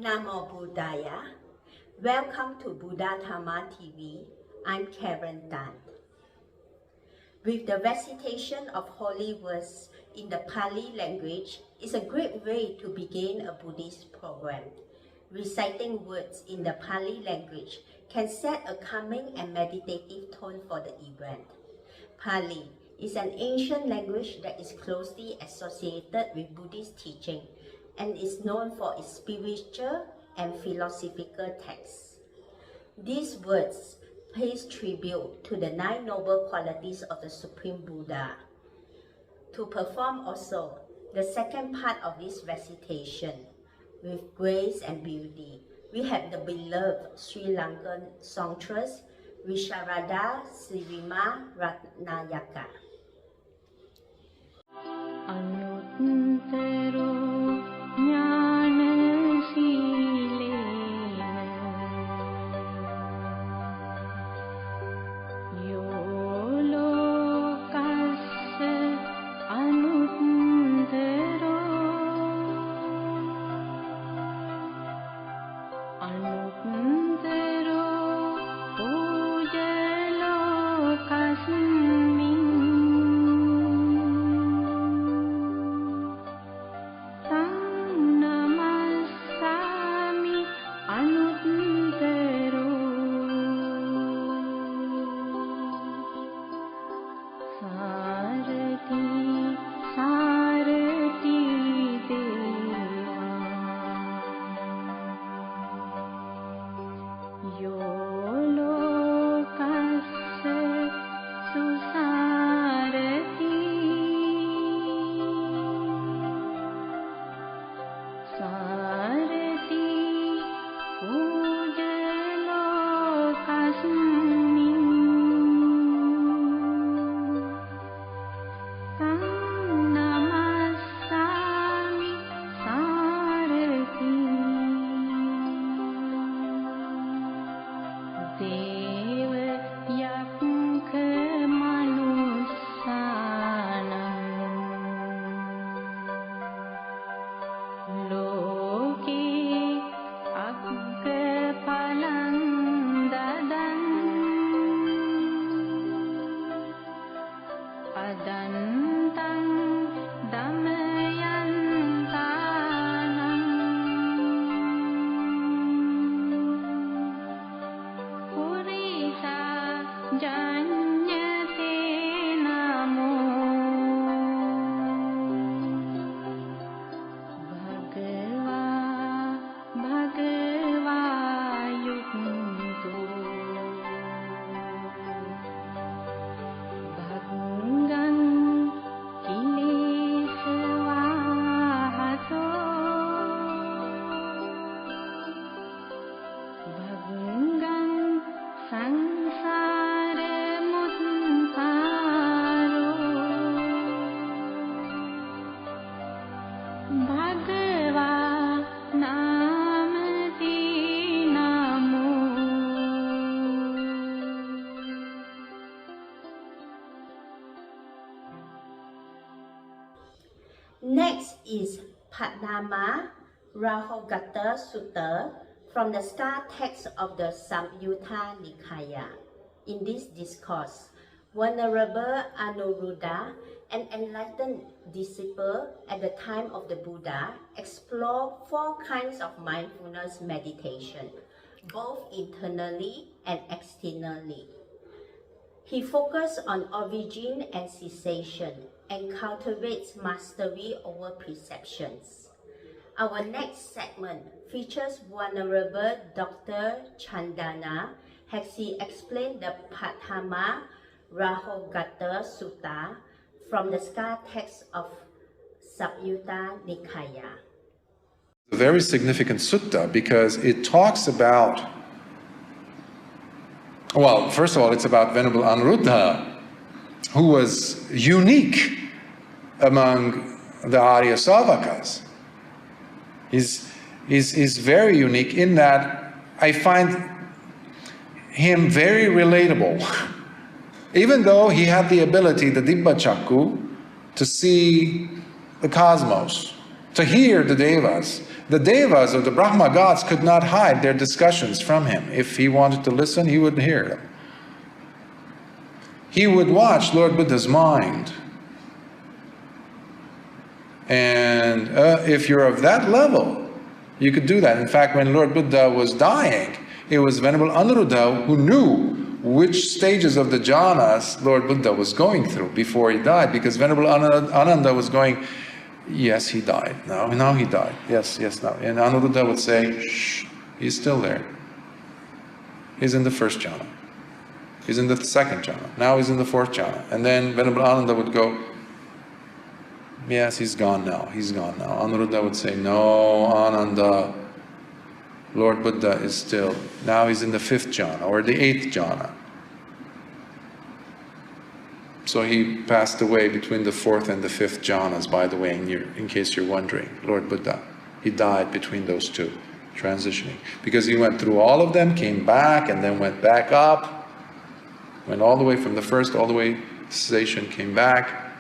Namo Buddhaya. Welcome to Buddha Dhamma TV. I'm Karen Tan. With the recitation of holy verse in the Pali language is a great way to begin a Buddhist program. Reciting words in the Pali language can set a calming and meditative tone for the event. Pali is an ancient language that is closely associated with Buddhist teaching and is known for its spiritual and philosophical texts. These words pays tribute to the 9 noble qualities of the Supreme Buddha. To perform also the second part of this recitation with grace and beauty, we have the beloved Sri Lankan songstress Visharada Sirima Ratnayaka. Next is Padma Rahogata Sutta from the star text of the Samyutta Nikaya. In this discourse, Venerable Anuruddha, an enlightened disciple at the time of the Buddha, explored 4 kinds of mindfulness meditation, both internally and externally. He focused on origin and cessation and cultivates mastery over perceptions. Our next segment features Venerable Dr. Chandana as he explained the Padma Rahogata Sutta from the scar text of Samyutta Nikaya. A very significant sutta because it talks about, well, first of all, it's about Venerable Anuruddha, who was unique among the Arya Savakas. He's very unique in that I find him very relatable. Even though he had the ability, the Dibba Chakku, to see the cosmos, to hear the Devas. The Devas, or the Brahma gods, could not hide their discussions from him. If he wanted to listen, he would hear them. He would watch Lord Buddha's mind. And if you're of that level, you could do that. In fact, when Lord Buddha was dying, it was Venerable Anuruddha who knew which stages of the jhanas Lord Buddha was going through before he died, because Venerable Ananda was going, yes, he died. Now he died. Yes, now. And Anuruddha would say, shh, he's still there. He's in the first jhana. He's in the second jhana. Now he's in the fourth jhana. And then Venerable Ananda would go, yes, he's gone now. He's gone now. Anuruddha would say, no, Ananda, Lord Buddha is still. Now he's in the fifth jhana or the eighth jhana. So he passed away between the fourth and the fifth jhanas, by the way, in case you're wondering. Lord Buddha, he died between those two, transitioning. Because he went through all of them, came back, and then went back up. Went all the way from the first, all the way to cessation, came back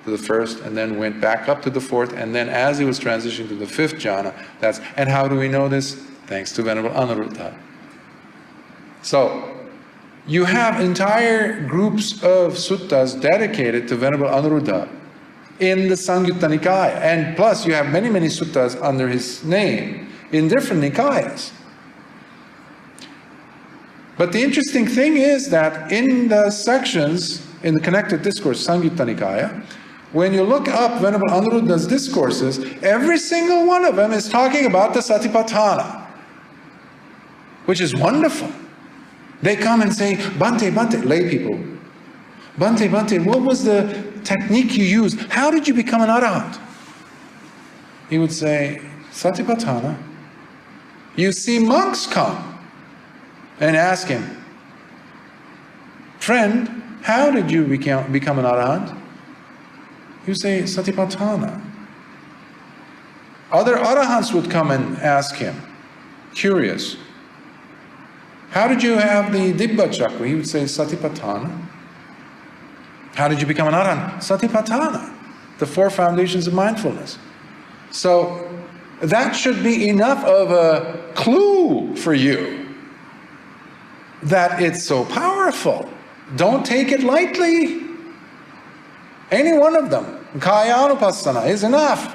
to the first, and then went back up to the fourth, and then as he was transitioning to the fifth jhana, and how do we know this? Thanks to Venerable Anuruddha. So, you have entire groups of suttas dedicated to Venerable Anuruddha in the Samyutta Nikaya, and plus you have many suttas under his name in different Nikayas. But the interesting thing is that in the sections, in the connected discourse, Samyutta Nikaya, when you look up Venerable Anuruddha's discourses, every single one of them is talking about the Satipatthana, which is wonderful. They come and say, Bhante, lay people, Bhante, what was the technique you used? How did you become an arahant? He would say, Satipatthana. You see monks come and ask him, friend, how did you become an arahant? You say, Satipatthana. Other arahants would come and ask him, curious, how did you have the Dibba Chakra? He would say, Satipatthana. How did you become an arahant? Satipatthana, the four foundations of mindfulness. So that should be enough of a clue for you that it's so powerful. Don't take it lightly. Any one of them, Kayanupassana, is enough.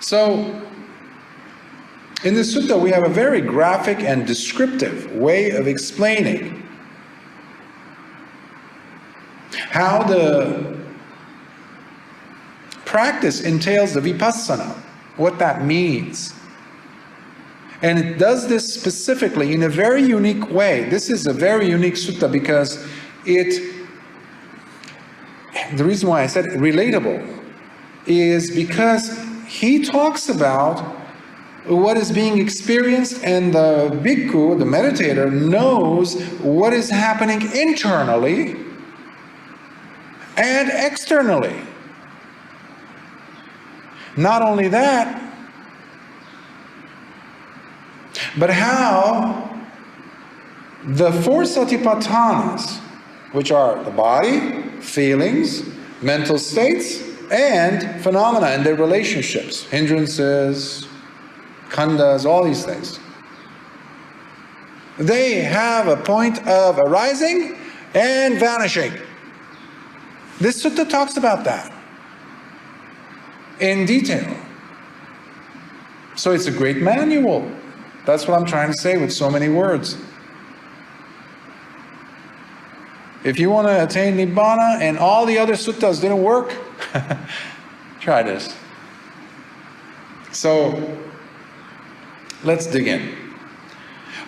So, in this sutta, we have a very graphic and descriptive way of explaining how the practice entails the vipassana, what that means. And it does this specifically in a very unique way. This is a very unique sutta because the reason why I said relatable is because he talks about what is being experienced, and the bhikkhu, the meditator, knows what is happening internally and externally. Not only that, but how the four satipatthanas, which are the body, feelings, mental states, and phenomena and their relationships, hindrances, khandas, all these things, they have a point of arising and vanishing. This sutta talks about that in detail. So it's a great manual. That's what I'm trying to say with so many words. If you want to attain Nibbana and all the other suttas didn't work, try this. So, let's dig in.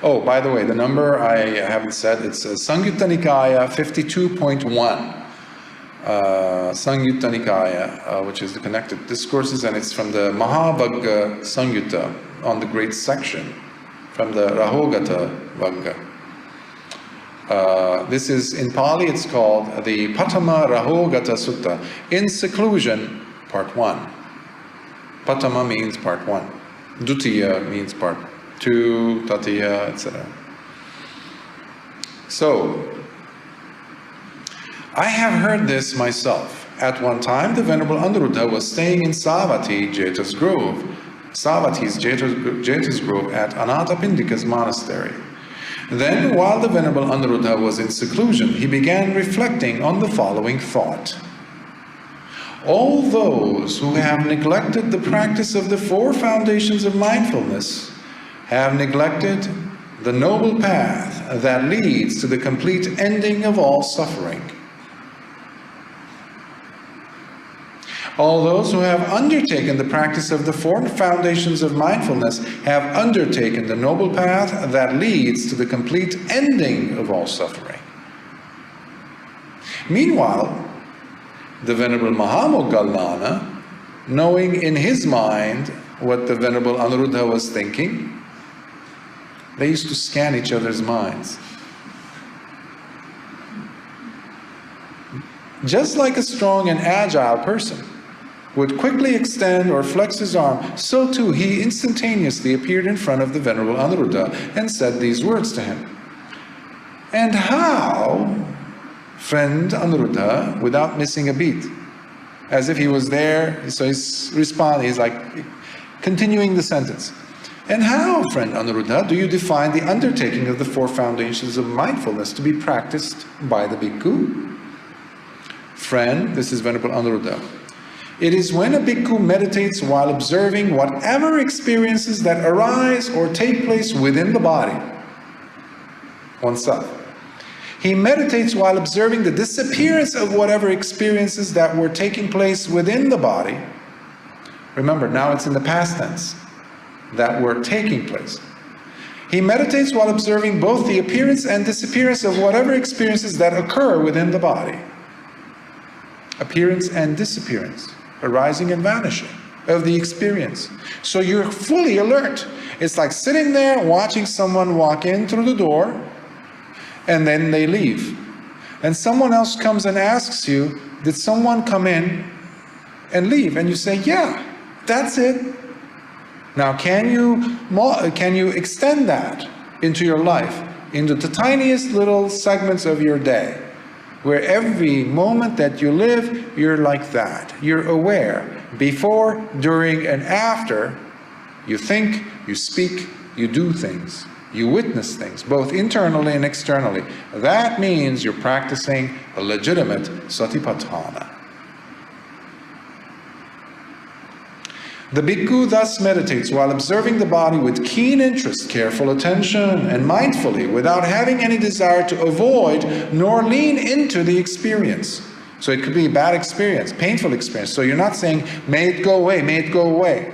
Oh, by the way, the number I haven't said, it's Samyutta Nikaya 52.1. Samyutta Nikaya, which is the connected discourses, and it's from the Mahavagga Samyutta on the great section, from the Rahogata Vagga. This is, in Pali, it's called the Patama Rahogata Sutta, in seclusion, part 1. Patama means part 1. Dutiya means part 2, Tatiya, etc. So, I have heard this myself. At one time, the Venerable Anuruddha was staying in Savathi's Jeta's Grove at Anathapindika's monastery. Then, while the Venerable Anuruddha was in seclusion, he began reflecting on the following thought. All those who have neglected the practice of the 4 foundations of mindfulness have neglected the noble path that leads to the complete ending of all suffering. All those who have undertaken the practice of the 4 foundations of mindfulness have undertaken the noble path that leads to the complete ending of all suffering. Meanwhile, the Venerable Mahamoggallana, knowing in his mind what the Venerable Anuruddha was thinking, they used to scan each other's minds. Just like a strong and agile person would quickly extend or flex his arm, so too he instantaneously appeared in front of the Venerable Anuruddha and said these words to him. And how, friend Anuruddha, without missing a beat, as if he was there, so he's responding, he's like continuing the sentence. And how, friend Anuruddha, do you define the undertaking of the 4 foundations of mindfulness to be practiced by the bhikkhu? Friend, this is Venerable Anuruddha. It is when a bhikkhu meditates while observing whatever experiences that arise or take place within the body, oneself. He meditates while observing the disappearance of whatever experiences that were taking place within the body. Remember, now it's in the past tense, that were taking place. He meditates while observing both the appearance and disappearance of whatever experiences that occur within the body. Appearance and disappearance, arising and vanishing of the experience. So you're fully alert. It's like sitting there watching someone walk in through the door and then they leave. And someone else comes and asks you, did someone come in and leave? And you say, yeah, that's it. Now can you extend that into your life, into the tiniest little segments of your day, where every moment that you live, you're like that. You're aware. Before, during, and after, you think, you speak, you do things. You witness things, both internally and externally. That means you're practicing a legitimate satipatthana. The bhikkhu thus meditates while observing the body with keen interest, careful attention, and mindfully, without having any desire to avoid nor lean into the experience. So it could be a bad experience, painful experience. So you're not saying, may it go away, may it go away.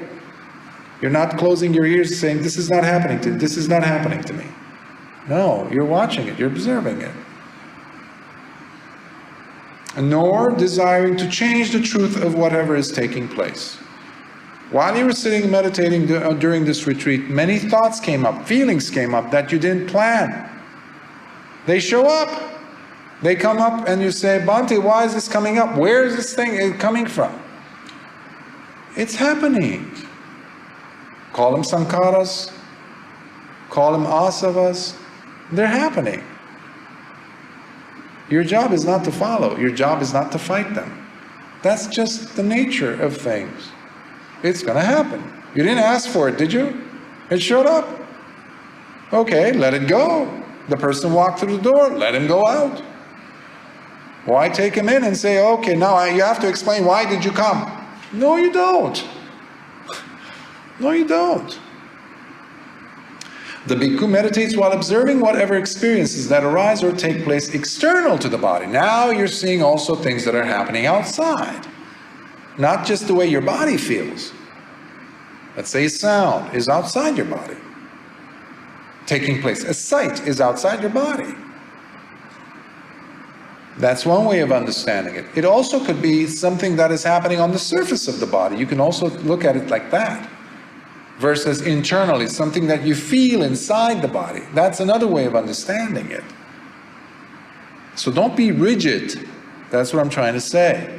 You're not closing your ears saying, this is not happening to me, this is not happening to me. No, you're watching it, you're observing it. Nor desiring to change the truth of whatever is taking place. While you were sitting meditating during this retreat, many thoughts came up, feelings came up that you didn't plan. They show up. They come up and you say, Bhante, why is this coming up? Where is this thing coming from? It's happening. Call them sankharas, call them asavas. They're happening. Your job is not to follow. Your job is not to fight them. That's just the nature of things. It's going to happen. You didn't ask for it, did you? It showed up. Okay, let it go. The person walked through the door, let him go out. Why take him in and say, okay, now you have to explain, why did you come? No, you don't. No, you don't. The bhikkhu meditates while observing whatever experiences that arise or take place external to the body. Now you're seeing also things that are happening outside. Not just the way your body feels. Let's say sound is outside your body, taking place. A sight is outside your body. That's one way of understanding it. It also could be something that is happening on the surface of the body. You can also look at it like that. Versus internally, something that you feel inside the body. That's another way of understanding it. So don't be rigid. That's what I'm trying to say.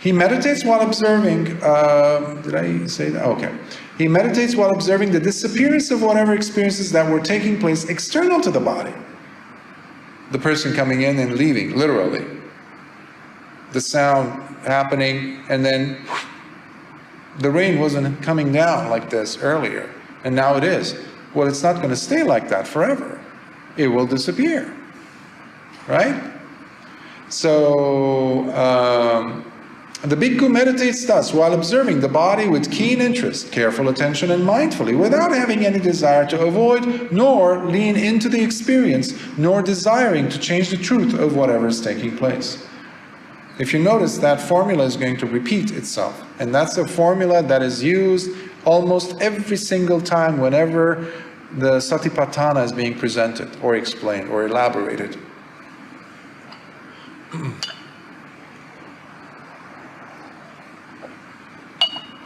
He meditates while observing, did I say that? Okay. He meditates while observing the disappearance of whatever experiences that were taking place external to the body. The person coming in and leaving, literally. the sound happening, and then the rain wasn't coming down like this earlier, and now it is. Well, it's not going to stay like that forever. It will disappear, right? So the bhikkhu meditates thus while observing the body with keen interest, careful attention, and mindfully, without having any desire to avoid nor lean into the experience, nor desiring to change the truth of whatever is taking place. If you notice, that formula is going to repeat itself, and that's a formula that is used almost every single time whenever the Satipatthana is being presented or explained or elaborated.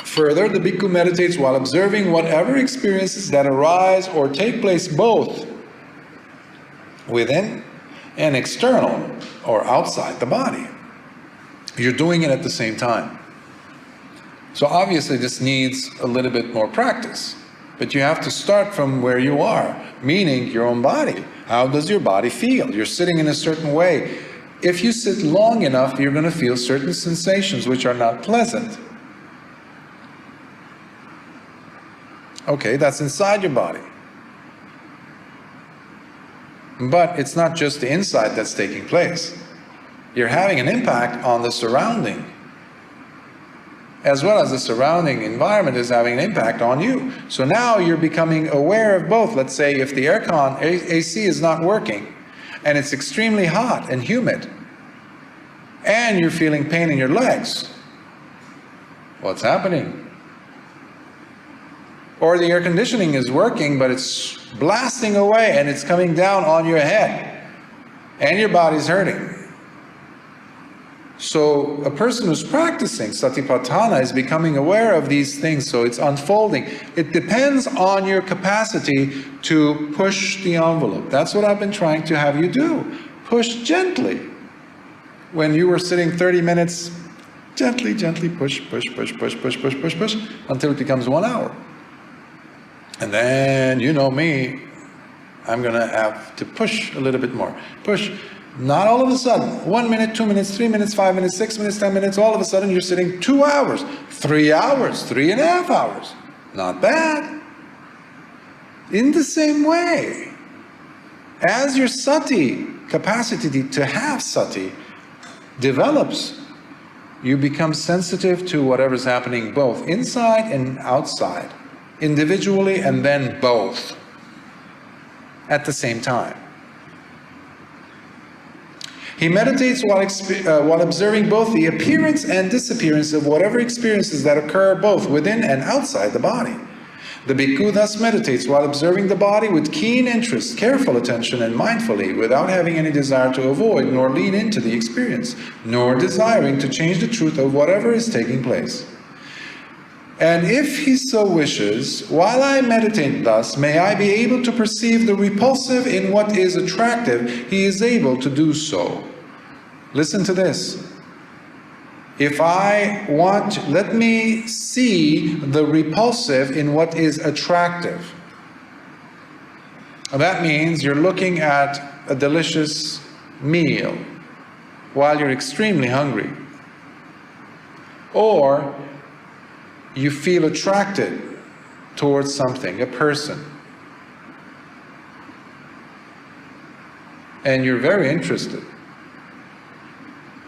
Further, the bhikkhu meditates while observing whatever experiences that arise or take place both within and external or outside the body. You're doing it at the same time. So obviously this needs a little bit more practice, but you have to start from where you are, meaning your own body. How does your body feel? You're sitting in a certain way. If you sit long enough, you're going to feel certain sensations which are not pleasant. Okay, that's inside your body. But it's not just the inside that's taking place. You're having an impact on the surrounding, as well as the surrounding environment is having an impact on you. So now you're becoming aware of both. Let's say if the aircon, AC is not working, and it's extremely hot and humid, and you're feeling pain in your legs, what's happening? Or the air conditioning is working, but it's blasting away and it's coming down on your head, and your body's hurting. So a person who's practicing Satipatthana is becoming aware of these things, so it's unfolding. It depends on your capacity to push the envelope. That's what I've been trying to have you do. Push gently. When you were sitting 30 minutes, gently, gently push, push, push, push, push, push, push, push, until it becomes 1 hour. And then, you know me, I'm going to have to push a little bit more. Push. Not all of a sudden, 1 minute, 2 minutes, 3 minutes, 5 minutes, 6 minutes, 10 minutes, all of a sudden you're sitting 2 hours, 3 hours, 3.5 hours. Not bad. In the same way, as your sati, capacity to have sati, develops, you become sensitive to whatever's happening both inside and outside, individually and then both at the same time. He meditates while observing both the appearance and disappearance of whatever experiences that occur both within and outside the body. The bhikkhu thus meditates while observing the body with keen interest, careful attention, and mindfully, without having any desire to avoid nor lean into the experience, nor desiring to change the truth of whatever is taking place. And if he so wishes, while I meditate thus, may I be able to perceive the repulsive in what is attractive, he is able to do so. Listen to this. If I want, let me see the repulsive in what is attractive. That means you're looking at a delicious meal while you're extremely hungry. Or you feel attracted towards something, a person, and you're very interested.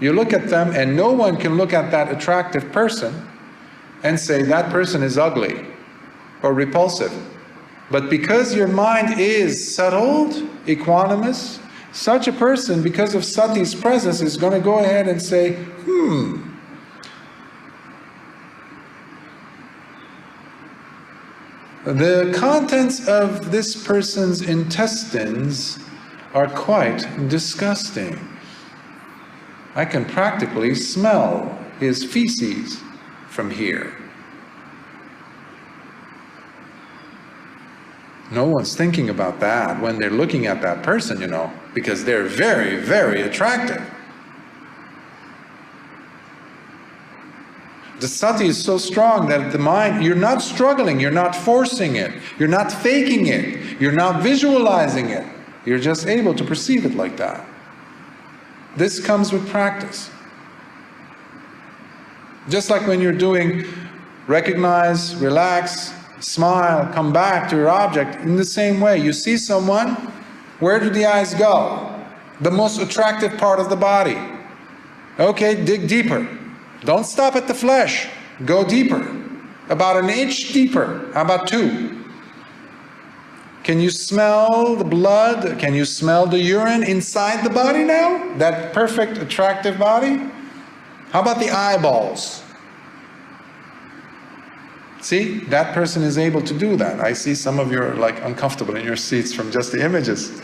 You look at them, and no one can look at that attractive person and say that person is ugly or repulsive. But because your mind is settled, equanimous, such a person, because of sati's presence, is going to go ahead and say, the contents of this person's intestines are quite disgusting. I can practically smell his feces from here. No one's thinking about that when they're looking at that person, you know, because they're very, very attractive. The sati is so strong that the mind, you're not struggling, you're not forcing it, you're not faking it, you're not visualizing it. You're just able to perceive it like that. This comes with practice. Just like when you're doing recognize, relax, smile, come back to your object, in the same way, you see someone, where do the eyes go? The most attractive part of the body. Okay, dig deeper. Don't stop at the flesh. Go deeper. About an inch deeper. How about 2? Can you smell the blood? Can you smell the urine inside the body now? That perfect, attractive body? How about the eyeballs? See, that person is able to do that. I see some of you are like uncomfortable in your seats from just the images.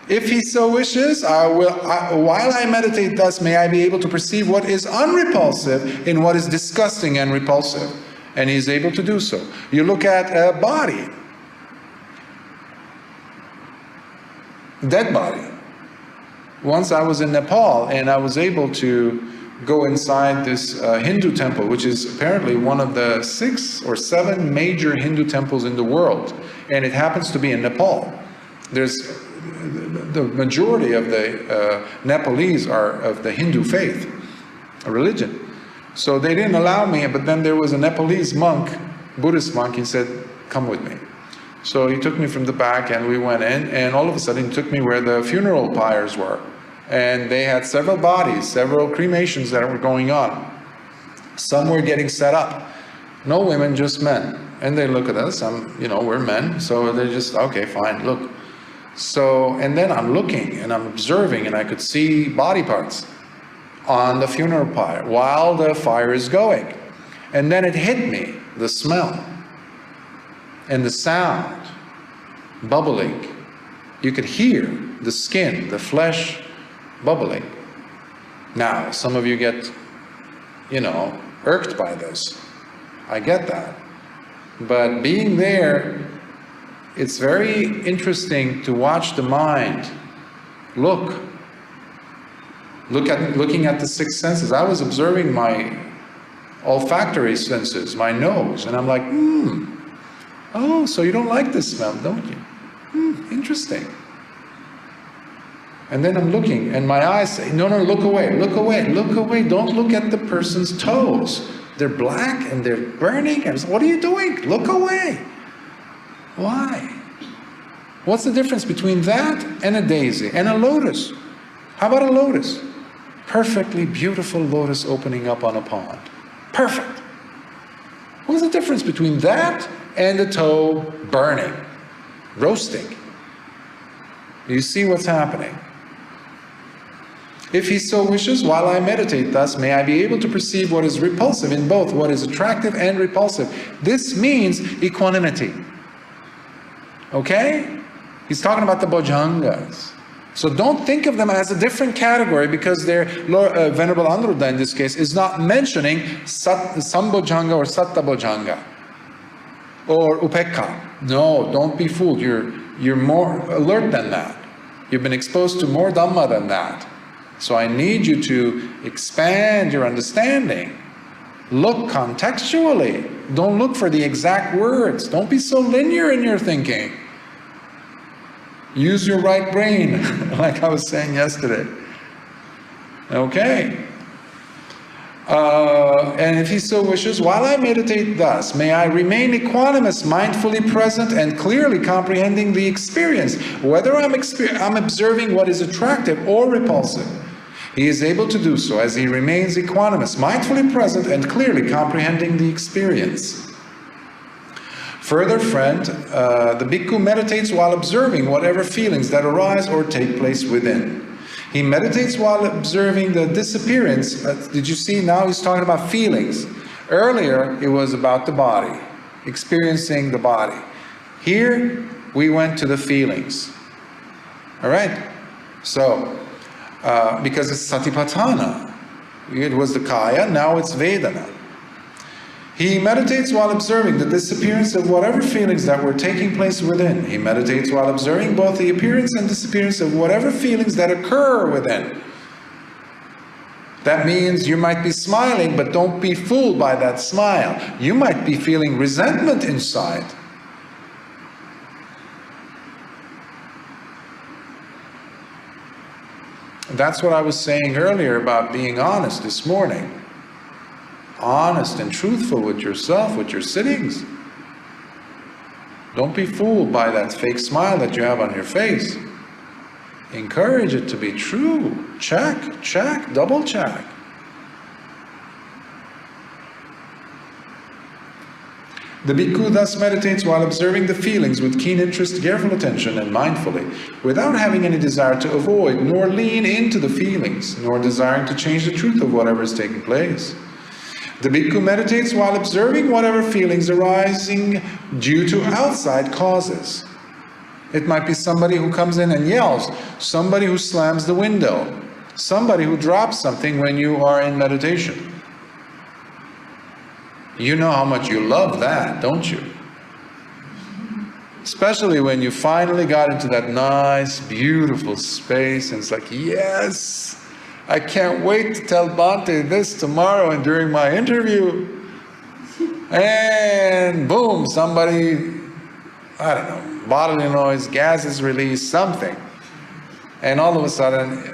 If he so wishes, while I meditate thus, may I be able to perceive what is unrepulsive in what is disgusting and repulsive. And he is able to do so. You look at a body, dead body. Once I was in Nepal and I was able to go inside this Hindu temple, which is apparently one of the 6 or 7 major Hindu temples in the world. And it happens to be in Nepal. The majority of the Nepalese are of the Hindu faith, a religion. So they didn't allow me, but then there was a Nepalese monk, Buddhist monk, he said, come with me. So he took me from the back and we went in, and all of a sudden he took me where the funeral pyres were. And they had several bodies, several cremations that were going on. Some were getting set up. No women, just men. And they look at us, we're men, so they're just, okay, fine, look. So, and then I'm looking and I'm observing, and I could see body parts on the funeral pyre while the fire is going. And then it hit me, the smell and the sound, bubbling. You could hear the skin, the flesh bubbling. Now, some of you get, irked by this. I get that. But being there, it's very interesting to watch the mind looking at the 6 senses. I was observing my olfactory senses, my nose, and I'm like, oh, so you don't like this smell, don't you? Interesting. And then I'm looking, and my eyes say, no, look away, look away, look away. Don't look at the person's toes. They're black and they're burning. And what are you doing? Look away. Why? What's the difference between that and a daisy and a lotus? How about a lotus? Perfectly beautiful lotus opening up on a pond. Perfect. What's the difference between that and a toe burning, roasting? You see what's happening. If he so wishes, while I meditate thus, may I be able to perceive what is repulsive in both, what is attractive and repulsive. This means equanimity. Okay? He's talking about the bojjhangas. So don't think of them as a different category, because their Venerable Anuruddha in this case is not mentioning Sambojjhanga or Sattabojjhanga or Upekka. No, don't be fooled. You're more alert than that. You've been exposed to more Dhamma than that. So I need you to expand your understanding. Look contextually. Don't look for the exact words. Don't be so linear in your thinking. Use your right brain, like I was saying yesterday. Okay. And if he so wishes, while I meditate thus, may I remain equanimous, mindfully present, and clearly comprehending the experience, whether I'm observing what is attractive or repulsive. He is able to do so as he remains equanimous, mindfully present, and clearly comprehending the experience. Further, friend, the bhikkhu meditates while observing whatever feelings that arise or take place within. He meditates while observing the disappearance. Did you see? Now he's talking about feelings. Earlier, it was about the body, experiencing the body. Here, we went to the feelings. All right? So, because it's satipatthana. It was the kaya, now it's vedana. He meditates while observing the disappearance of whatever feelings that were taking place within. He meditates while observing both the appearance and disappearance of whatever feelings that occur within. That means you might be smiling, but don't be fooled by that smile. You might be feeling resentment inside. That's what I was saying earlier about being honest this morning. honest and truthful with yourself, with your sittings. Don't be fooled by that fake smile that you have on your face. Encourage it to be true. Check, check, double check. The bhikkhu thus meditates while observing the feelings with keen interest, careful attention, and mindfully, without having any desire to avoid, nor lean into the feelings, nor desiring to change the truth of whatever is taking place. The bhikkhu meditates while observing whatever feelings arising due to outside causes. It might be somebody who comes in and yells, somebody who slams the window, somebody who drops something when you are in meditation. You know how much you love that, don't you? Especially when you finally got into that nice, beautiful space and it's like, yes, I can't wait to tell Bhante this tomorrow and during my interview. And boom, somebody, I don't know, bodily noise, gases released, something. And all of a sudden,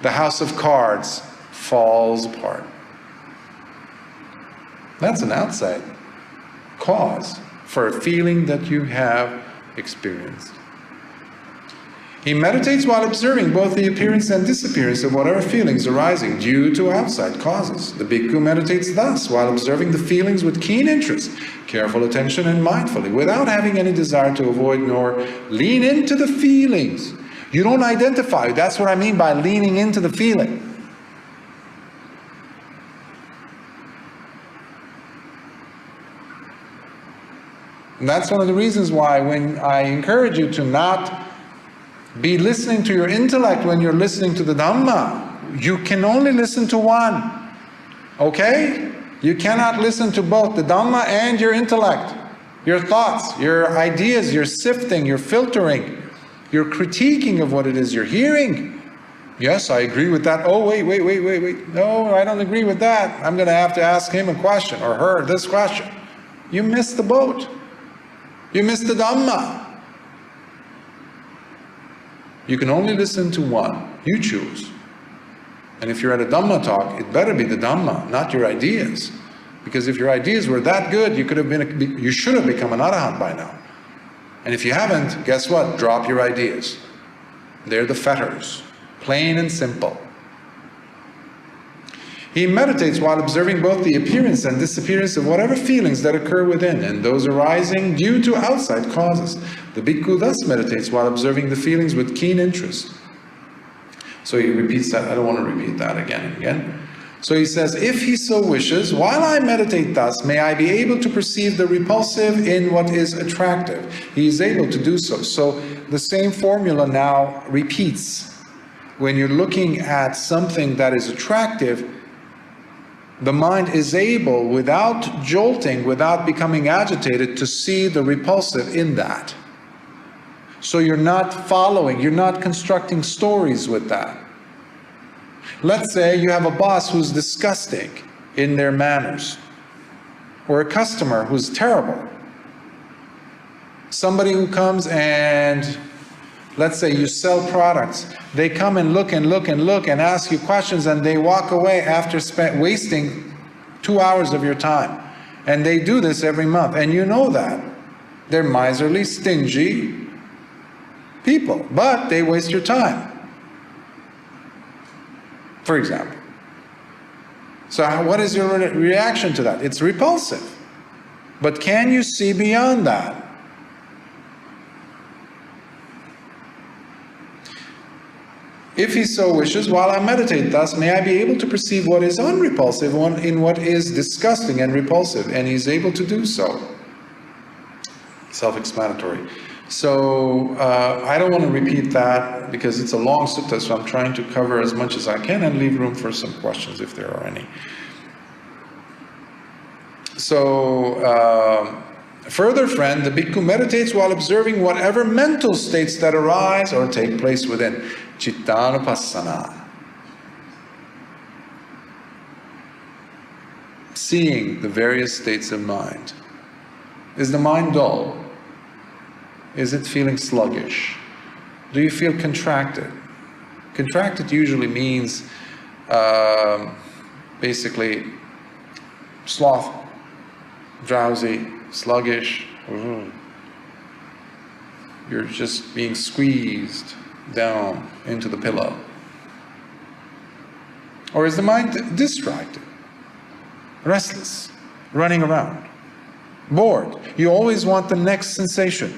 the house of cards falls apart. That's an outside cause for a feeling that you have experienced. He meditates while observing both the appearance and disappearance of whatever feelings arising due to outside causes. The bhikkhu meditates thus while observing the feelings with keen interest, careful attention, and mindfully, without having any desire to avoid nor lean into the feelings. You don't identify. That's what I mean by leaning into the feeling. And that's one of the reasons why when I encourage you to not be listening to your intellect when you're listening to the Dhamma, you can only listen to one. Okay? You cannot listen to both the Dhamma and your intellect. Your thoughts, your ideas, your sifting, your filtering, your critiquing of what it is you're hearing. Yes, I agree with that. Oh, wait. No, I don't agree with that. I'm going to have to ask him a question or her this question. You missed the boat. You missed the Dhamma. You can only listen to one. You choose. And if you're at a Dhamma talk, it better be the Dhamma, not your ideas. Because if your ideas were that good, you should have become an Arahant by now. And if you haven't, guess what? Drop your ideas. They're the fetters. Plain and simple. He meditates while observing both the appearance and disappearance of whatever feelings that occur within and those arising due to outside causes. The bhikkhu thus meditates while observing the feelings with keen interest. So he repeats that. I don't want to repeat that again and again. So he says, if he so wishes, while I meditate thus, may I be able to perceive the repulsive in what is attractive. He is able to do so. So the same formula now repeats. When you're looking at something that is attractive, the mind is able, without jolting, without becoming agitated, to see the repulsive in that. So you're not following, you're not constructing stories with that. Let's say you have a boss who's disgusting in their manners, or a customer who's terrible. Somebody who comes and, let's say you sell products, they come and look and ask you questions and they walk away after wasting 2 hours of your time. And they do this every month, and you know that. They're miserly, stingy people, but they waste your time. For example. So what is your reaction to that? It's repulsive. But can you see beyond that? If he so wishes, while I meditate thus, may I be able to perceive what is unrepulsive in what is disgusting and repulsive, and he's able to do so. Self-explanatory. So I don't want to repeat that because it's a long sutta, so I'm trying to cover as much as I can and leave room for some questions if there are any. So, further friend, the bhikkhu meditates while observing whatever mental states that arise or take place within. Chittanupassana. Seeing the various states of mind. Is the mind dull? Is it feeling sluggish? Do you feel contracted? Contracted usually means basically sloth, drowsy, sluggish. You're just being squeezed down into the pillow. Or is the mind distracted, restless, running around, bored? You always want the next sensation.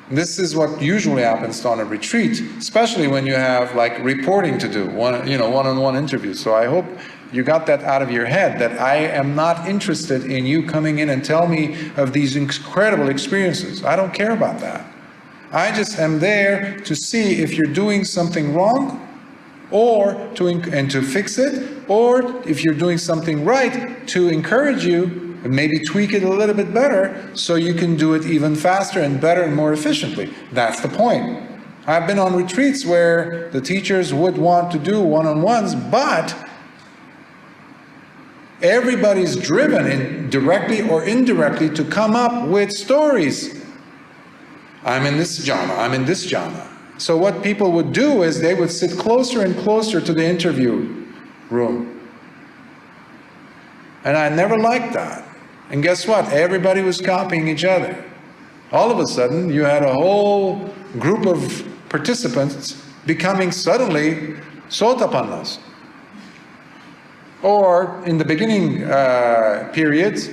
This is what usually happens on a retreat, especially when you have like reporting to do, one-on-one interviews. So I hope you got that out of your head, that I am not interested in you coming in and tell me of these incredible experiences. I don't care about that. I just am there to see if you're doing something wrong, or to fix it, or if you're doing something right, to encourage you and maybe tweak it a little bit better so you can do it even faster and better and more efficiently. That's the point. I've been on retreats where the teachers would want to do one-on-ones, but everybody's driven directly or indirectly to come up with stories. I'm in this jhana, I'm in this jhana. So what people would do is they would sit closer and closer to the interview room. And I never liked that. And guess what? Everybody was copying each other. All of a sudden, you had a whole group of participants becoming suddenly sotapannas. Or in the beginning periods,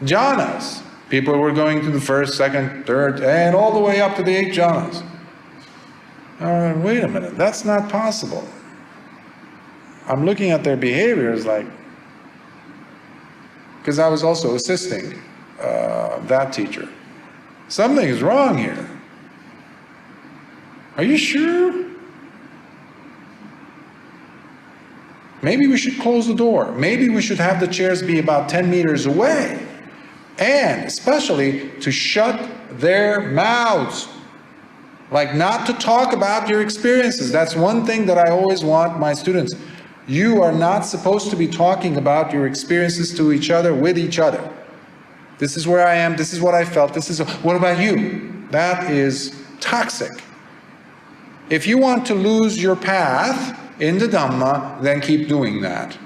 jhanas. People were going to the first, second, third, and all the way up to the 8 jhanas. Wait a minute, that's not possible. I'm looking at their behaviors like, because I was also assisting that teacher. Something is wrong here. Are you sure? Maybe we should close the door. Maybe we should have the chairs be about 10 meters away. And especially to shut their mouths. Like not to talk about your experiences. That's one thing that I always want my students. You are not supposed to be talking about your experiences to each other, with each other. This is where I am, this is what I felt, what about you? That is toxic. If you want to lose your path in the Dhamma, then keep doing that.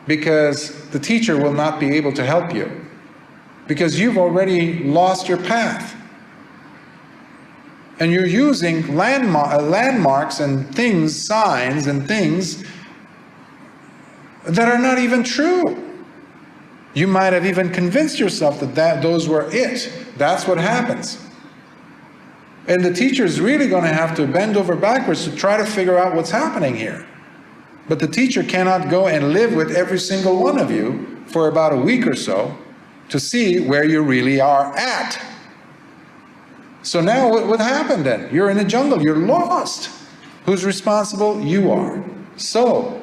Because the teacher will not be able to help you. Because you've already lost your path. And you're using landmarks and things, signs and things that are not even true. You might have even convinced yourself that those were it. That's what happens. And the teacher is really going to have to bend over backwards to try to figure out what's happening here. But the teacher cannot go and live with every single one of you for about a week or so to see where you really are at. So now what happened then? You're in a jungle, you're lost. Who's responsible? You are. So,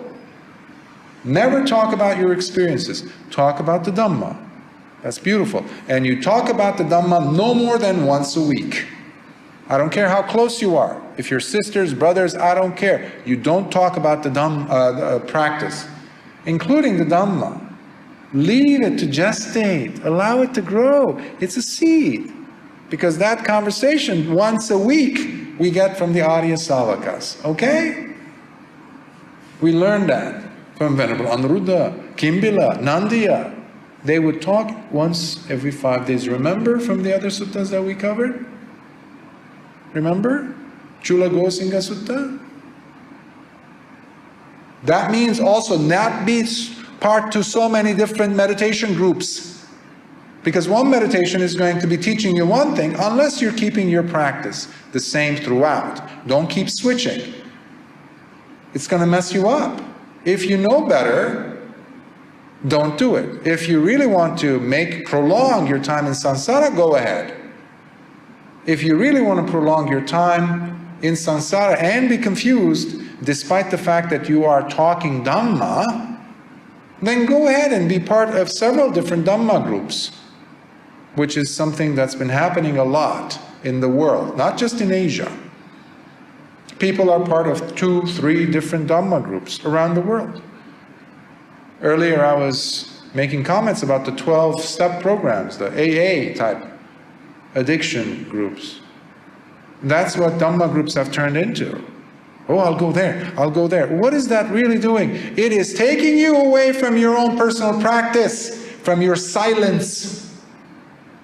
never talk about your experiences. Talk about the Dhamma. That's beautiful. And you talk about the Dhamma no more than once a week. I don't care how close you are. If you're sisters, brothers, I don't care. You don't talk about the Dhamma practice, including the Dhamma. Leave it to gestate. Allow it to grow. It's a seed. Because that conversation, once a week, we get from the Arya Savakas. Okay? We learned that from Venerable Anuruddha, Kimbila, Nandiya. They would talk once every 5 days. Remember from the other suttas that we covered? Remember? Chula Gosinga Sutta? That means also not be part to so many different meditation groups. Because one meditation is going to be teaching you one thing unless you're keeping your practice the same throughout. Don't keep switching. It's going to mess you up. If you know better, don't do it. If you really want to prolong your time in samsara, go ahead. If you really want to prolong your time in samsara and be confused, despite the fact that you are talking Dhamma, then go ahead and be part of several different Dhamma groups, which is something that's been happening a lot in the world, not just in Asia. People are part of 2, 3 different Dhamma groups around the world. Earlier I was making comments about the 12-step programs, the AA type addiction groups. That's what Dhamma groups have turned into. Oh, I'll go there, I'll go there. What is that really doing? It is taking you away from your own personal practice, from your silence.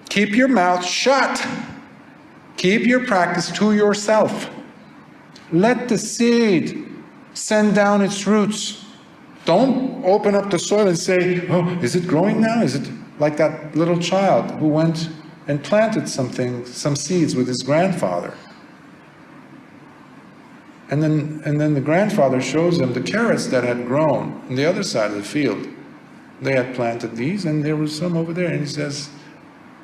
Keep your mouth shut. Keep your practice to yourself. Let the seed send down its roots. Don't open up the soil and say, oh, is it growing now? Is it like that little child who went and planted some seeds with his grandfather? And then the grandfather shows him the carrots that had grown on the other side of the field. They had planted these, and there was some over there. And he says,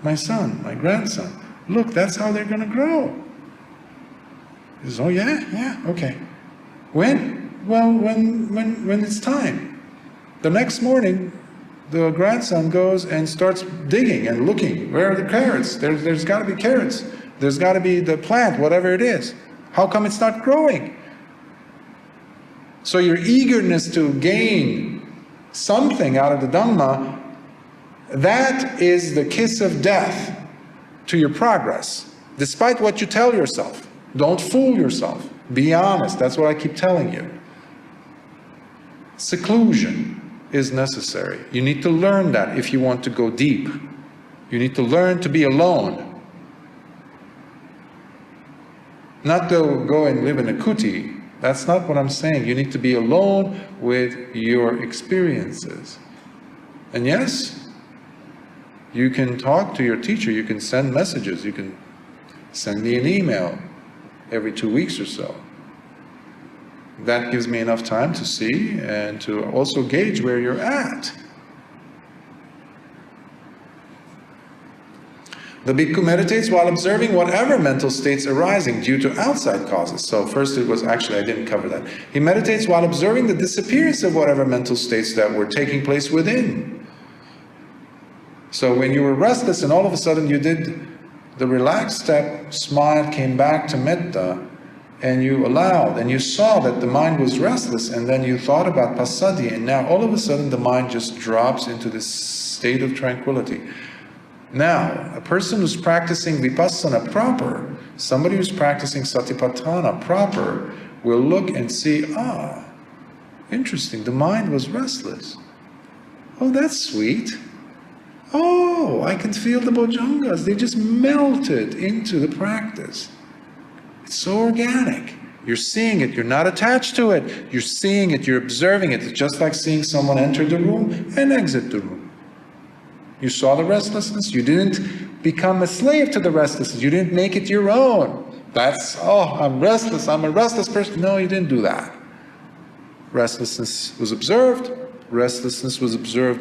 my son, my grandson, look, that's how they're going to grow. He says, oh yeah, okay. When? Well, when it's time. The next morning, the grandson goes and starts digging and looking. Where are the carrots? There's got to be carrots. There's got to be the plant, whatever it is. How come it's not growing? So your eagerness to gain something out of the Dhamma, that is the kiss of death to your progress, despite what you tell yourself. Don't fool yourself. Be honest. That's what I keep telling you. Seclusion is necessary. You need to learn that if you want to go deep. You need to learn to be alone. Not to go and live in a kuti. That's not what I'm saying. You need to be alone with your experiences. And yes, you can talk to your teacher. You can send messages. You can send me an email every 2 weeks or so. That gives me enough time to see and to also gauge where you're at. The bhikkhu meditates while observing whatever mental states arising due to outside causes. So first it was, actually I didn't cover that. He meditates while observing the disappearance of whatever mental states that were taking place within. So when you were restless and all of a sudden you did the relaxed step, smile, came back to metta, and you allowed, and you saw that the mind was restless, and then you thought about passaddhi, and now all of a sudden the mind just drops into this state of tranquility. Now, a person who's practicing vipassana proper, somebody who's practicing satipatthana proper, will look and see, interesting, the mind was restless. Oh, that's sweet. Oh, I can feel the bojjhangas, they just melted into the practice. It's so organic. You're seeing it, you're not attached to it. You're seeing it, you're observing it. It's just like seeing someone enter the room and exit the room. You saw the restlessness, you didn't become a slave to the restlessness, you didn't make it your own. That's, I'm restless, I'm a restless person. No, you didn't do that. Restlessness was observed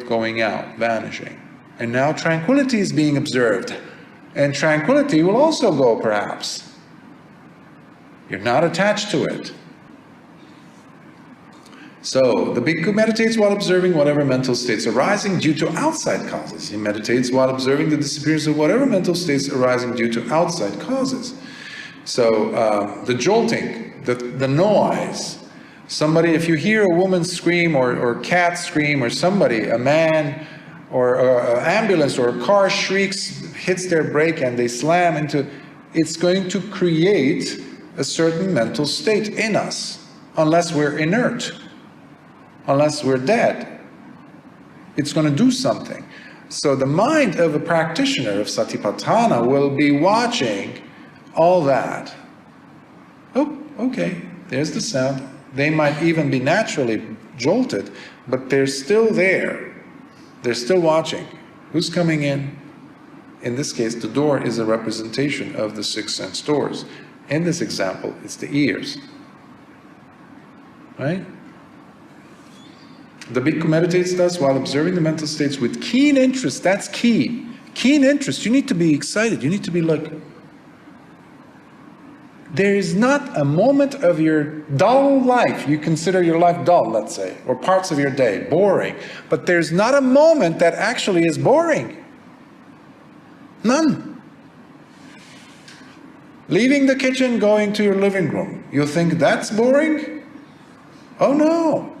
going out, vanishing. And now tranquility is being observed. And tranquility will also go, perhaps. You're not attached to it. So, the bhikkhu meditates while observing whatever mental states arising due to outside causes. He meditates while observing the disappearance of whatever mental states arising due to outside causes. So, the jolting, the noise. Somebody, if you hear a woman scream or cat scream or somebody, a man or an ambulance or a car shrieks, hits their brake and they slam into, it's going to create a certain mental state in us, unless we're inert, unless we're dead. It's going to do something. So the mind of a practitioner of satipatthana will be watching all that. Oh, okay, there's the sound. They might even be naturally jolted, but they're still there. They're still watching. Who's coming in? In this case, the door is a representation of the 6 sense doors. In this example, it's the ears. Right? The bhikkhu meditates thus while observing the mental states with keen interest. That's key. Keen interest. You need to be excited. You need to be like... There is not a moment of your dull life, you consider your life dull, let's say, or parts of your day, boring. But there's not a moment that actually is boring. None. Leaving the kitchen, going to your living room. You think that's boring? Oh no.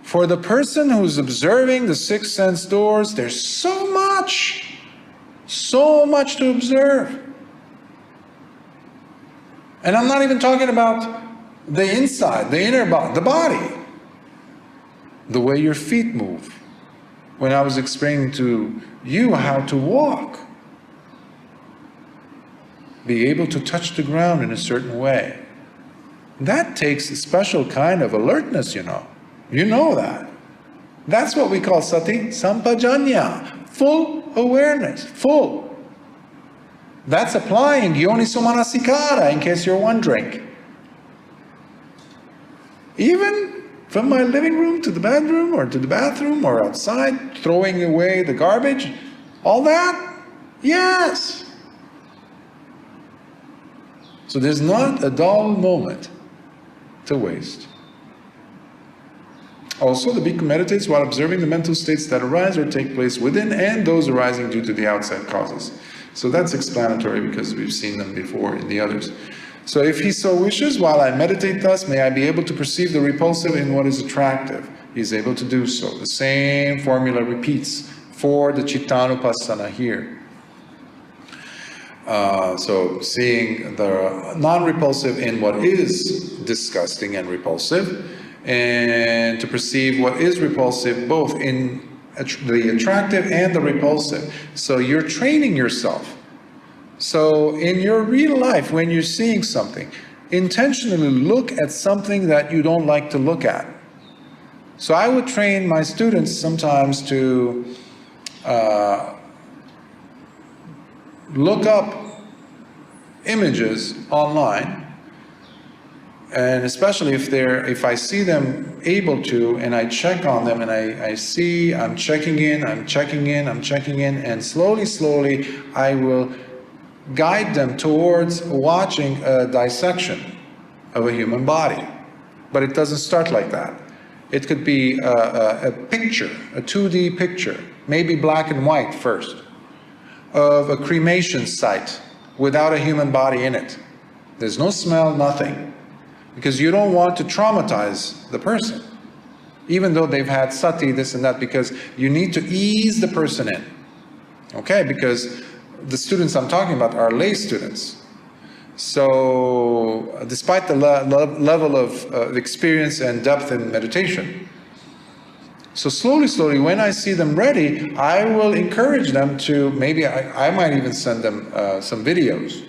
For the person who's observing the 6 sense doors, there's so much to observe. And I'm not even talking about the inside, the inner body, the body. The way your feet move. When I was explaining to you how to walk. Be able to touch the ground in a certain way. That takes a special kind of alertness, you know. You know that. That's what we call sati sampajanya. Full awareness. Full. That's applying yoniso manasikara, in case you're wondering. Even from my living room to the bedroom or to the bathroom or outside, throwing away the garbage, all that? Yes. So there's not a dull moment to waste. Also, the bhikkhu meditates while observing the mental states that arise or take place within and those arising due to the outside causes. So that's explanatory because we've seen them before in the others. So if he so wishes, while I meditate thus, may I be able to perceive the repulsive in what is attractive. He is able to do so. The same formula repeats for the Chittanupassana here. So seeing the non-repulsive in what is disgusting and repulsive, and to perceive what is repulsive both in the attractive and the repulsive. So you're training yourself. So in your real life, when you're seeing something, intentionally look at something that you don't like to look at. So I would train my students sometimes to look up images online, and especially if I see them able to, and I check on them, and I see I'm checking in, and slowly I will guide them towards watching a dissection of a human body. But it doesn't start like that. It could be a picture, a 2D picture, maybe black and white first, of a cremation site without a human body in it. There's no smell, nothing. Because you don't want to traumatize the person, even though they've had sati, this and that, because you need to ease the person in. Okay, because the students I'm talking about are lay students. So despite the level of experience and depth in meditation, so slowly, when I see them ready, I will encourage them to, maybe I might even send them some videos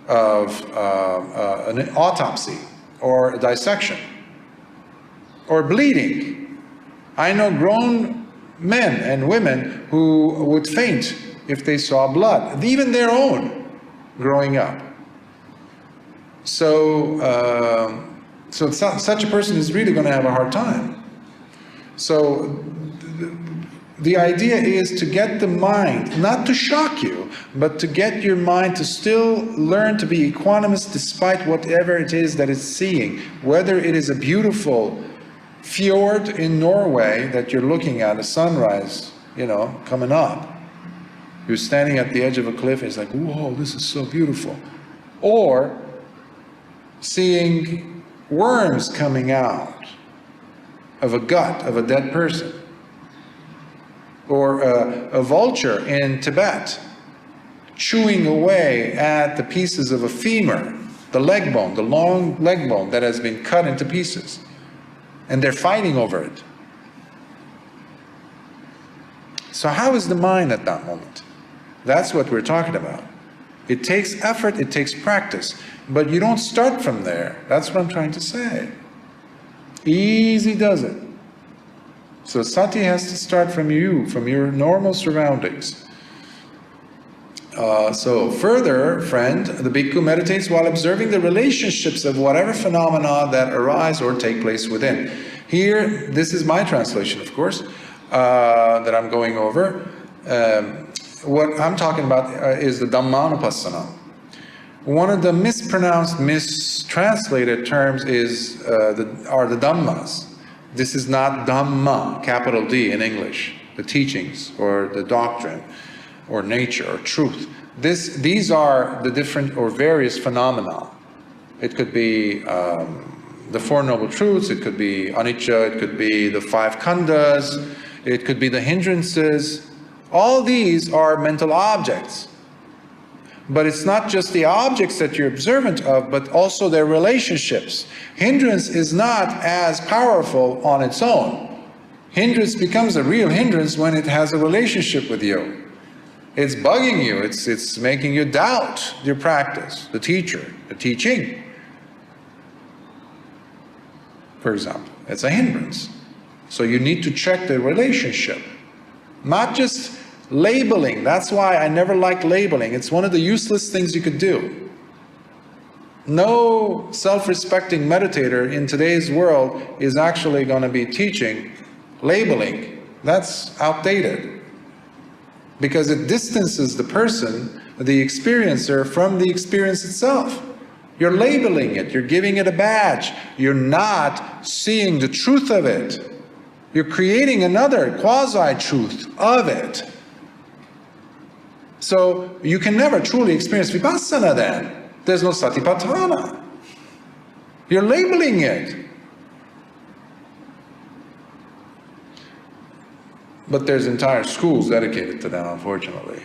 of an autopsy or a dissection or bleeding. I know grown men and women who would faint if they saw blood, even their own, growing up. So, such a person is really going to have a hard time. So, the idea is to get the mind, not to shock you, but to get your mind to still learn to be equanimous despite whatever it is that it's seeing. Whether it is a beautiful fjord in Norway that you're looking at, a sunrise, you know, coming up. You're standing at the edge of a cliff, and it's like, whoa, this is so beautiful. Or seeing worms coming out of a gut of a dead person. Or a vulture in Tibet chewing away at the pieces of a femur, the leg bone, the long leg bone that has been cut into pieces. And they're fighting over it. So how is the mind at that moment? That's what we're talking about. It takes effort, it takes practice, but you don't start from there. That's what I'm trying to say. Easy does it. So sati has to start from you, from your normal surroundings. So further, friend, the bhikkhu meditates while observing the relationships of whatever phenomena that arise or take place within. Here, this is my translation, of course, that I'm going over. What I'm talking about is the Dhammanupassana. One of the mispronounced, mistranslated terms are the Dhammas. This is not Dhamma, capital D in English, the teachings or the doctrine or nature or truth. These are the different or various phenomena. It could be the Four Noble Truths, it could be anicca, it could be the five khandhas, it could be the hindrances. All these are mental objects. But it's not just the objects that you're observant of, but also their relationships. Hindrance is not as powerful on its own. Hindrance becomes a real hindrance when it has a relationship with you. It's bugging you, it's making you doubt your practice, the teacher, the teaching. For example, it's a hindrance. So you need to check the relationship. Not just labeling. That's why I never liked labeling. It's one of the useless things you could do. No self-respecting meditator in today's world is actually going to be teaching labeling. That's outdated. Because it distances the person, the experiencer, from the experience itself. You're labeling it. You're giving it a badge. You're not seeing the truth of it. You're creating another quasi-truth of it. So you can never truly experience vipassana then. There's no satipatthana. You're labeling it. But there's entire schools dedicated to that, unfortunately.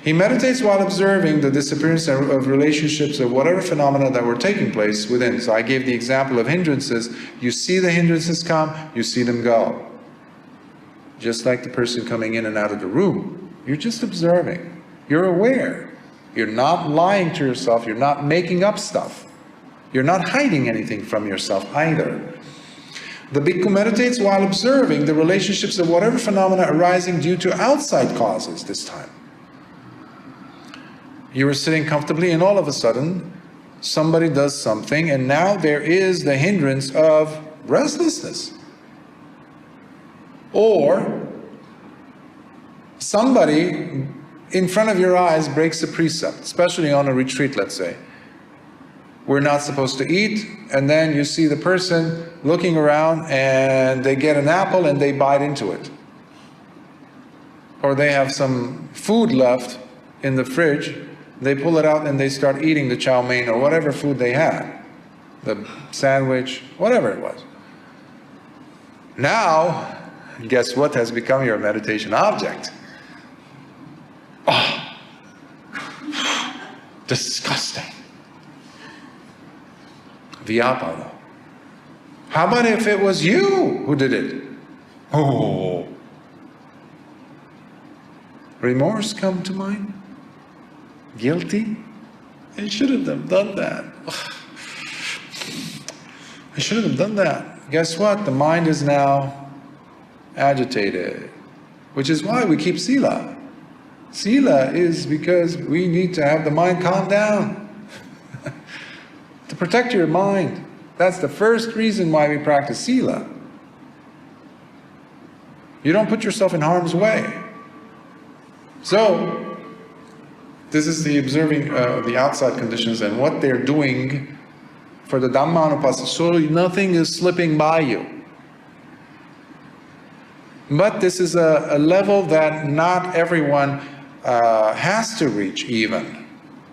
He meditates while observing the disappearance of relationships of whatever phenomena that were taking place within. So I gave the example of hindrances. You see the hindrances come, you see them go. Just like the person coming in and out of the room. You're just observing. You're aware. You're not lying to yourself. You're not making up stuff. You're not hiding anything from yourself either. The bhikkhu meditates while observing the relationships of whatever phenomena arising due to outside causes this time. You were sitting comfortably and all of a sudden somebody does something and now there is the hindrance of restlessness. Or somebody in front of your eyes breaks a precept, especially on a retreat, let's say. We're not supposed to eat, and then you see the person looking around and they get an apple and they bite into it. Or they have some food left in the fridge, they pull it out and they start eating the chow mein or whatever food they had, the sandwich, whatever it was. Now, guess what has become your meditation object? Oh, disgusting. Vyapada. How about if it was you who did it? Oh. Remorse come to mind? Guilty? I shouldn't have done that. I shouldn't have done that. Guess what? The mind is now agitated, which is why we keep sila. Sila is because we need to have the mind calm down. To protect your mind. That's the first reason why we practice sila. You don't put yourself in harm's way. So, this is the observing the outside conditions and what they're doing for the Dhammanupassana, so nothing is slipping by you. But this is a level that not everyone has to reach even.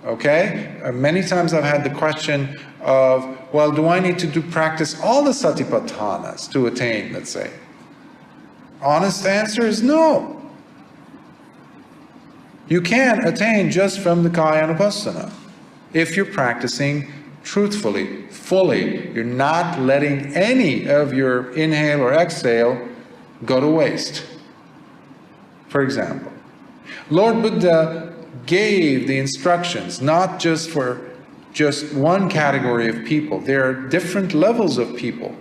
Okay? Many times I've had the question of, well, do I need to practice all the satipatthanas to attain, let's say? Honest answer is no. You can attain just from the Kayanupassana. If you're practicing truthfully, fully, you're not letting any of your inhale or exhale go to waste. For example, Lord Buddha gave the instructions not just for just one category of people. There are different levels of people,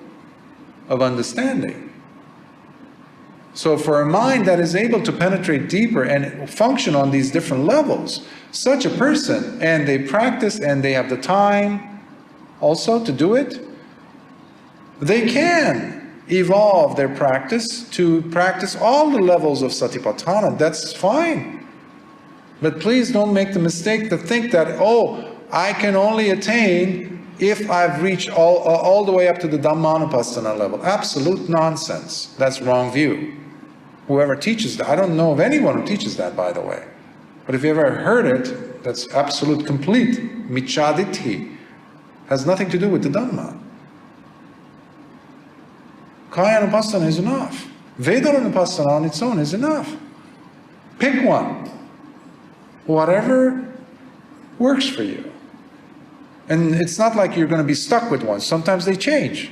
of understanding. So for a mind that is able to penetrate deeper and function on these different levels, such a person, and they practice and they have the time also to do it, they can evolve their practice to practice all the levels of satipatthana. That's fine. But please don't make the mistake to think that, oh, I can only attain if I've reached all the way up to the Dhammanupassana level. Absolute nonsense. That's wrong view. Whoever teaches that, I don't know of anyone who teaches that, by the way. But if you ever heard it, that's absolute complete miccāditthi. Has nothing to do with the Dhamma. Kayanupassana is enough. Vedanupassana on its own is enough. Pick one. whatever works for you. And it's not like you're going to be stuck with one. Sometimes they change.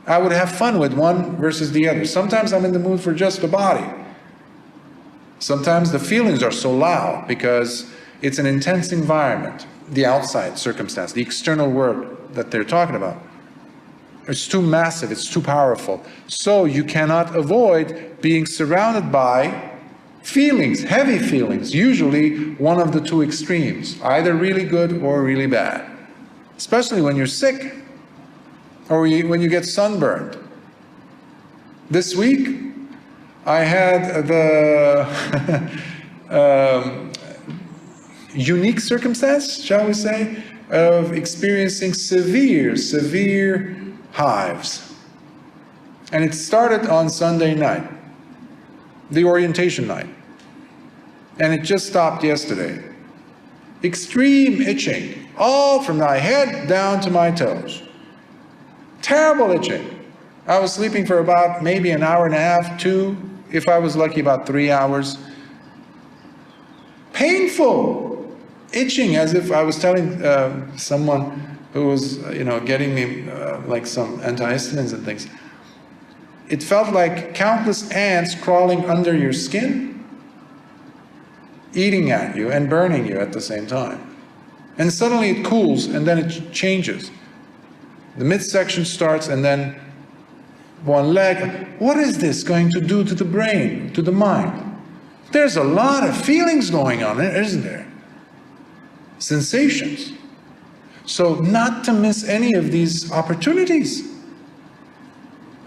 I would have fun with one versus the other. Sometimes I'm in the mood for just the body. Sometimes the feelings are so loud because it's an intense environment, the outside circumstance, the external world that they're talking about. It's too massive, it's too powerful. So you cannot avoid being surrounded by feelings, heavy feelings, usually one of the two extremes, either really good or really bad. Especially when you're sick or when you get sunburned. This week, I had the unique circumstance, shall we say, of experiencing severe hives. And it started on Sunday night, the orientation night. And it just stopped yesterday. Extreme itching, all from my head down to my toes. Terrible itching. I was sleeping for about maybe an hour and a half, 2, if I was lucky about 3 hours. Painful itching, as if I was telling someone who was, getting me like some antihistamines and things. It felt like countless ants crawling under your skin, eating at you and burning you at the same time. And suddenly it cools and then it changes. The midsection starts and then one leg. What is this going to do to the brain, to the mind? There's a lot of feelings going on, isn't there? Sensations. So not to miss any of these opportunities.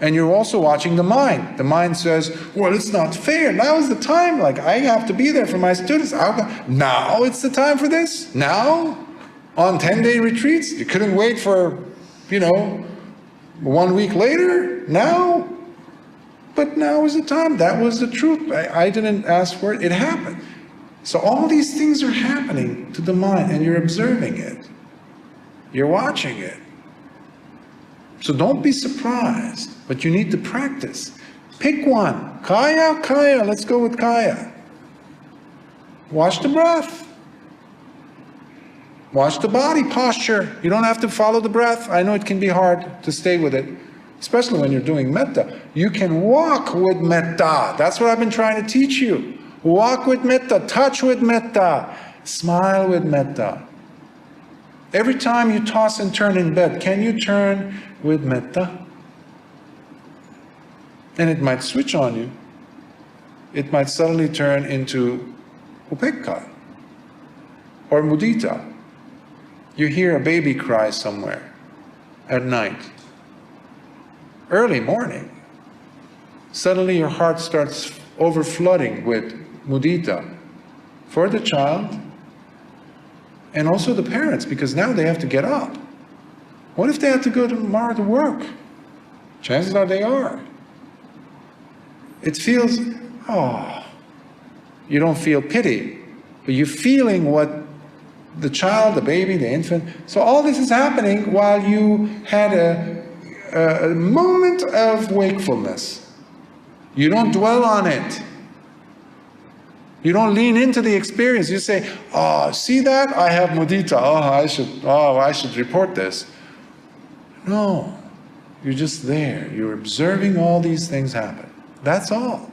And you're also watching the mind. The mind says, well, it's not fair. Now is the time. Like, I have to be there for my students. Now it's the time for this? Now? On 10-day retreats? You couldn't wait for, 1 week later? Now? But now is the time. That was the truth. I didn't ask for it. It happened. So all these things are happening to the mind, and you're observing it. You're watching it. So don't be surprised, but you need to practice. Pick one. Kaya, let's go with Kaya. Watch the breath. Watch the body posture. You don't have to follow the breath. I know it can be hard to stay with it, especially when you're doing metta. You can walk with metta. That's what I've been trying to teach you. Walk with metta, touch with metta, smile with metta. Every time you toss and turn in bed, can you turn with metta? And it might switch on you. It might suddenly turn into upekkha or mudita. You hear a baby cry somewhere at night, early morning. Suddenly your heart starts overflooding with mudita for the child and also the parents, because now they have to get up. What if they have to go tomorrow to work? Chances are they are. It feels, you don't feel pity, but you're feeling what the child, the baby, the infant. So all this is happening while you had a moment of wakefulness. You don't dwell on it. You don't lean into the experience. You say, see that? I have mudita. I should report this. No, you're just there. You're observing all these things happen. That's all.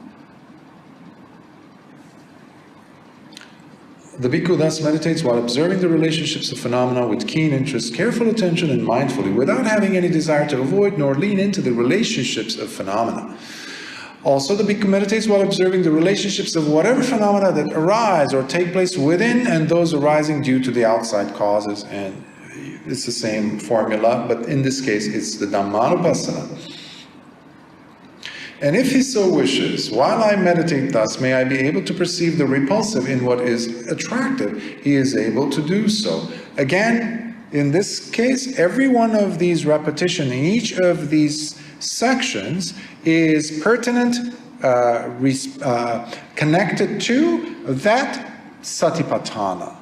The bhikkhu thus meditates while observing the relationships of phenomena with keen interest, careful attention, and mindfully, without having any desire to avoid nor lean into the relationships of phenomena. Also, the bhikkhu meditates while observing the relationships of whatever phenomena that arise or take place within and those arising due to the outside causes. And it's the same formula, but in this case, it's the Dhammanupassana. And if he so wishes, while I meditate thus, may I be able to perceive the repulsive in what is attractive, he is able to do so. Again, in this case, every one of these repetitions in each of these sections is pertinent, connected to that satipatthana.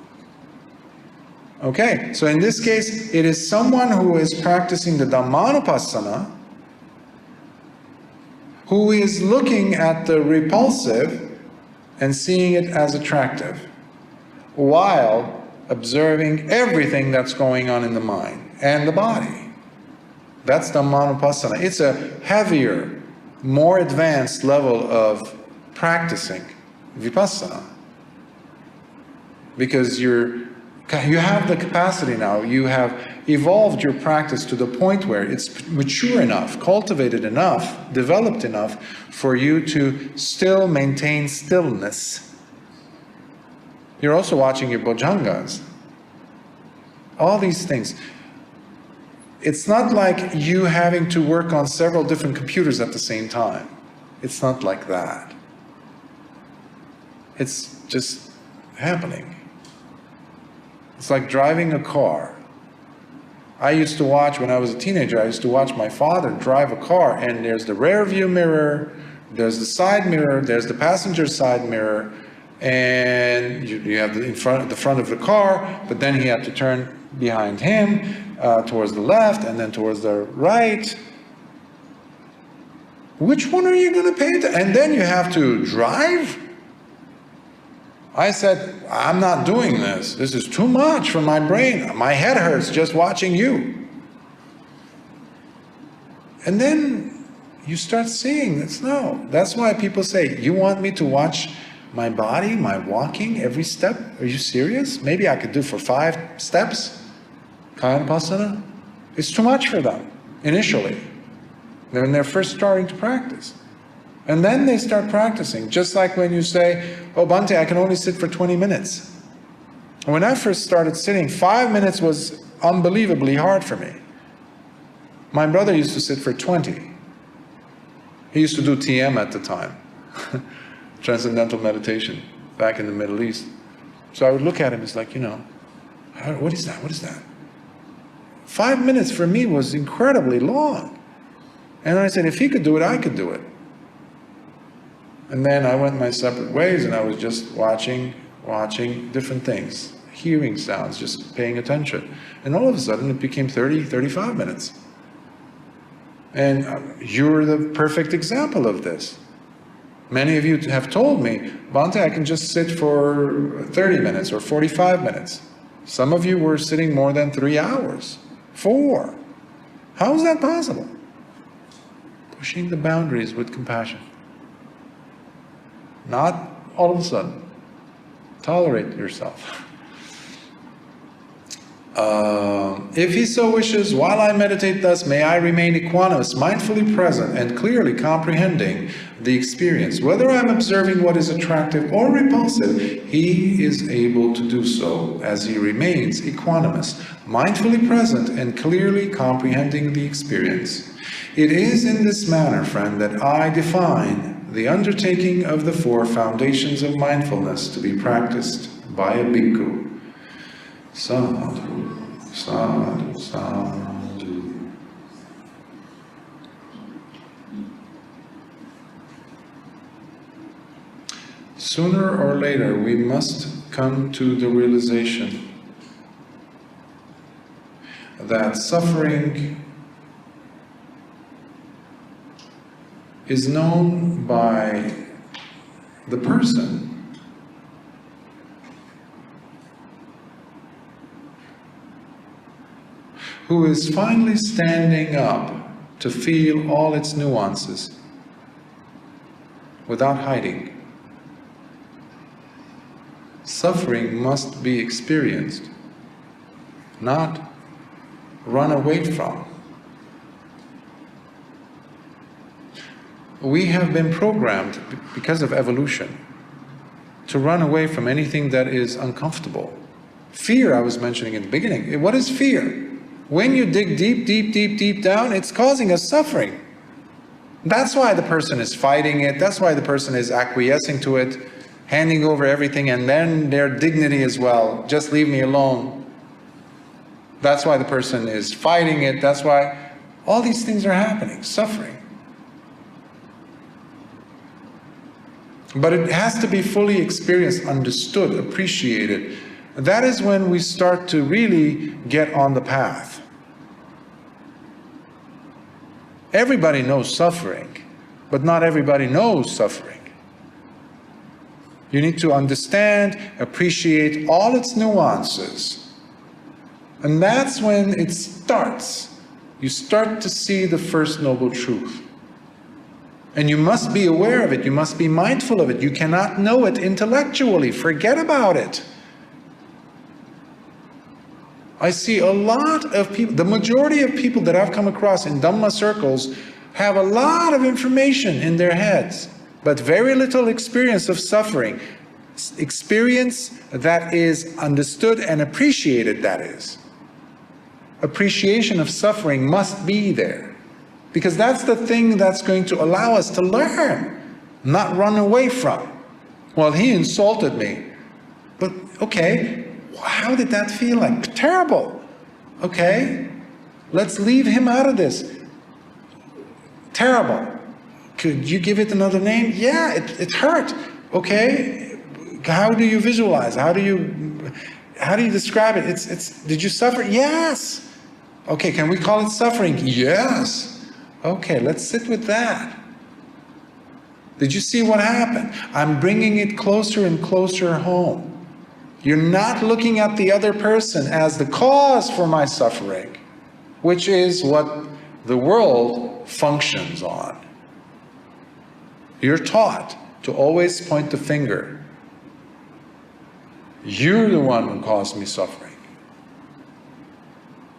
Okay, so in this case, it is someone who is practicing the Dhammanupassana, who is looking at the repulsive and seeing it as attractive. while observing everything that's going on in the mind and the body. That's the Manupassana. It's a heavier, more advanced level of practicing Vipassana. Because you have the capacity now, you have evolved your practice to the point where it's mature enough, cultivated enough, developed enough for you to still maintain stillness. You're also watching your bojjhangas. All these things. It's not like you having to work on several different computers at the same time. It's not like that. It's just happening. It's like driving a car. I used to watch, when I was a teenager, I used to watch my father drive a car, and there's the rear view mirror, there's the side mirror, there's the passenger side mirror, and you have the front of the car, but then he had to turn behind him towards the left and then towards the right. Which one are you going to pay attention? And then you have to drive? I said, I'm not doing this. This is too much for my brain. My head hurts just watching you. And then you start seeing this. No. That's why people say, you want me to watch my body, my walking, every step? Are you serious? Maybe I could do for 5 steps. Kayanapasana. It's too much for them, initially. When they're first starting to practice. And then they start practicing, just like when you say, oh, Bhante, I can only sit for 20 minutes. When I first started sitting, 5 minutes was unbelievably hard for me. My brother used to sit for 20. He used to do TM at the time, Transcendental Meditation, back in the Middle East. So I would look at him, it's like, what is that? What is that? 5 minutes for me was incredibly long. And I said, if he could do it, I could do it. And then I went my separate ways, and I was just watching different things, hearing sounds, just paying attention. And all of a sudden it became 30, 35 minutes. And you're the perfect example of this. Many of you have told me, Bhante, I can just sit for 30 minutes or 45 minutes. Some of you were sitting more than 3 hours, 4. How is that possible? Pushing the boundaries with compassion. Not all of a sudden. Tolerate yourself. If he so wishes, while I meditate thus, may I remain equanimous, mindfully present, and clearly comprehending the experience. Whether I'm observing what is attractive or repulsive, he is able to do so, as he remains equanimous, mindfully present, and clearly comprehending the experience. It is in this manner, friend, that I define the undertaking of the 4 foundations of mindfulness to be practiced by a bhikkhu. Sadhu, sadhu, sadhu. Sooner or later, we must come to the realization that suffering is known by the person who is finally standing up to feel all its nuances without hiding. Suffering must be experienced, not run away from. We have been programmed, because of evolution, to run away from anything that is uncomfortable. Fear, I was mentioning in the beginning. What is fear? When you dig deep, deep, deep, deep down, it's causing us suffering. That's why the person is fighting it. That's why the person is acquiescing to it, handing over everything, and then their dignity as well. Just leave me alone. That's why the person is fighting it. That's why all these things are happening, suffering. But it has to be fully experienced, understood, appreciated. That is when we start to really get on the path. Everybody knows suffering, but not everybody knows suffering. You need to understand, appreciate all its nuances. And that's when it starts. You start to see the first noble truth. And you must be aware of it. You must be mindful of it. You cannot know it intellectually. Forget about it. I see a lot of people, the majority of people that I've come across in Dhamma circles have a lot of information in their heads, but very little experience of suffering. Experience that is understood and appreciated, that is. Appreciation of suffering must be there. Because that's the thing that's going to allow us to learn, not run away from. Well, he insulted me. But, okay, how did that feel like? Terrible. Okay, let's leave him out of this. Terrible. Could you give it another name? Yeah, it hurt. Okay, how do you visualize? How do you describe it? Did you suffer? Yes. Okay, can we call it suffering? Yes. Okay, let's sit with that. Did you see what happened? I'm bringing it closer and closer home. You're not looking at the other person as the cause for my suffering, which is what the world functions on. You're taught to always point the finger. You're the one who caused me suffering.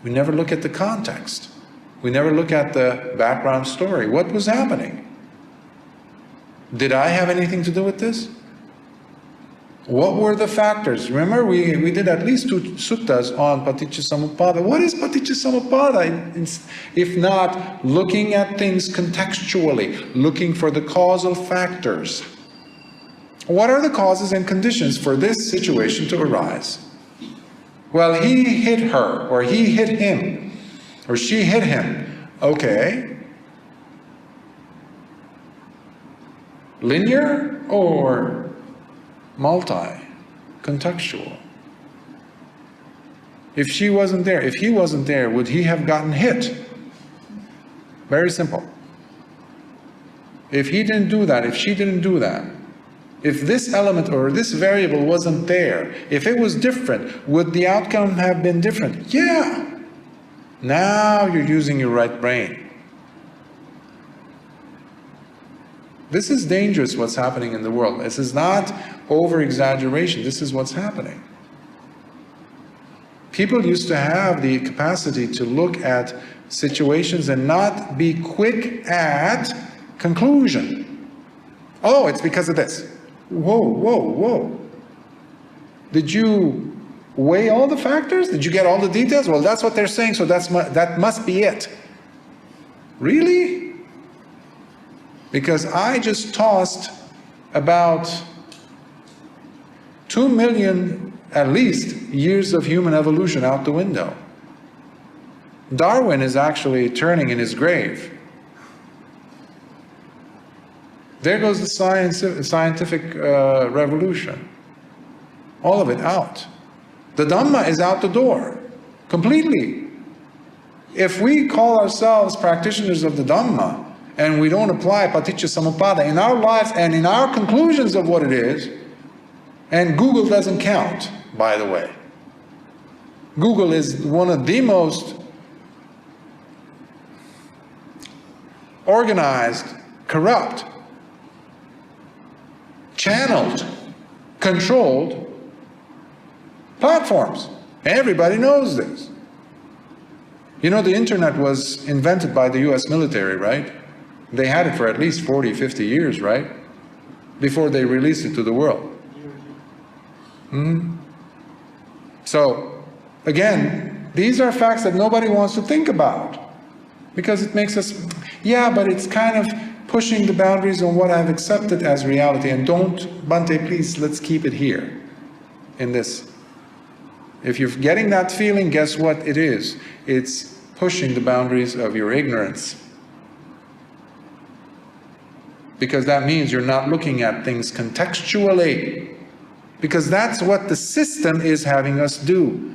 We never look at the context. We never look at the background story. What was happening? Did I have anything to do with this? What were the factors? Remember, we did at least 2 suttas on Paticcasamuppada. What is Paticcasamuppada? If not looking at things contextually, looking for the causal factors. What are the causes and conditions for this situation to arise? Well, he hit her, or he hit him, or she hit him. Okay. Linear or multi-contextual? If she wasn't there, if he wasn't there, would he have gotten hit? Very simple. If he didn't do that, if she didn't do that, if this element or this variable wasn't there, if it was different, would the outcome have been different? Yeah. Now you're using your right brain. This is dangerous, what's happening in the world. This is not over-exaggeration. This is what's happening. People used to have the capacity to look at situations and not be quick at conclusion. Oh, it's because of this. Whoa, whoa, whoa. Did you weigh all the factors? Did you get all the details? Well, that's what they're saying, so that must be it. Really? Because I just tossed about 2 million, at least, years of human evolution out the window. Darwin is actually turning in his grave. There goes the scientific revolution. All of it out. The Dhamma is out the door, completely. If we call ourselves practitioners of the Dhamma, and we don't apply Paticcasamuppada in our lives and in our conclusions of what it is, and Google doesn't count, by the way. Google is one of the most organized, corrupt, channeled, controlled platforms. Everybody knows this. You know, the internet was invented by the US military, right? They had it for at least 40, 50 years, right? Before they released it to the world. So, again, these are facts that nobody wants to think about. Because it makes us, yeah, but it's kind of pushing the boundaries on what I've accepted as reality. And don't, Bhante, please, let's keep it here, in this. If you're getting that feeling, guess what it is? It's pushing the boundaries of your ignorance. Because that means you're not looking at things contextually. Because that's what the system is having us do.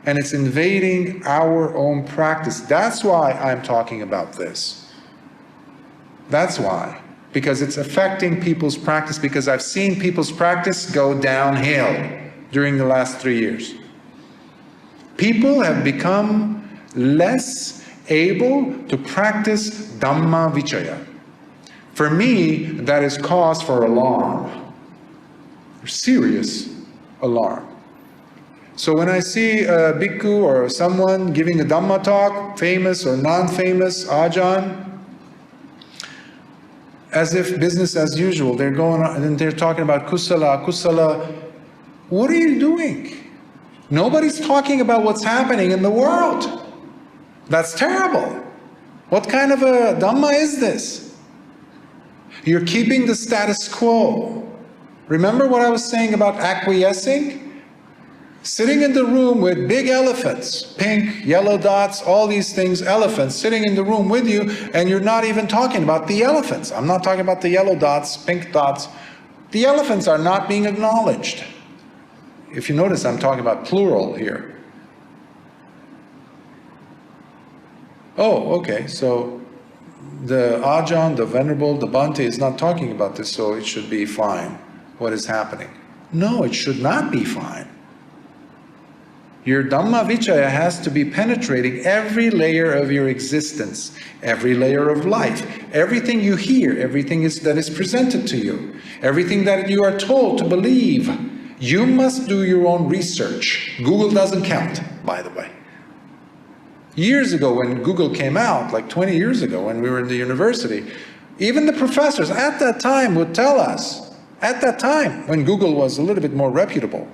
And it's invading our own practice. That's why I'm talking about this. That's why. because it's affecting people's practice, because I've seen people's practice go downhill during the last 3 years. People have become less able to practice Dhamma Vichaya. For me, that is cause for alarm, serious alarm. So when I see a bhikkhu or someone giving a Dhamma talk, famous or non-famous, Ajahn, as if business as usual, they're going on and they're talking about kusala, kusala. What are you doing? Nobody's talking about what's happening in the world. That's terrible. What kind of a Dhamma is this? You're keeping the status quo. Remember what I was saying about acquiescing? Sitting in the room with big elephants, pink, yellow dots, all these things, elephants, sitting in the room with you, and you're not even talking about the elephants. I'm not talking about the yellow dots, pink dots. The elephants are not being acknowledged. If you notice, I'm talking about plural here. Oh, okay, so the Ajahn, the Venerable, the Bhante is not talking about this, so it should be fine. What is happening? No, it should not be fine. Your Dhamma Vichaya has to be penetrating every layer of your existence, every layer of life, everything you hear, everything that is presented to you, everything that you are told to believe. You must do your own research. Google doesn't count, by the way. Years ago when Google came out, like 20 years ago when we were in the university, even the professors at that time would tell us, at that time when Google was a little bit more reputable,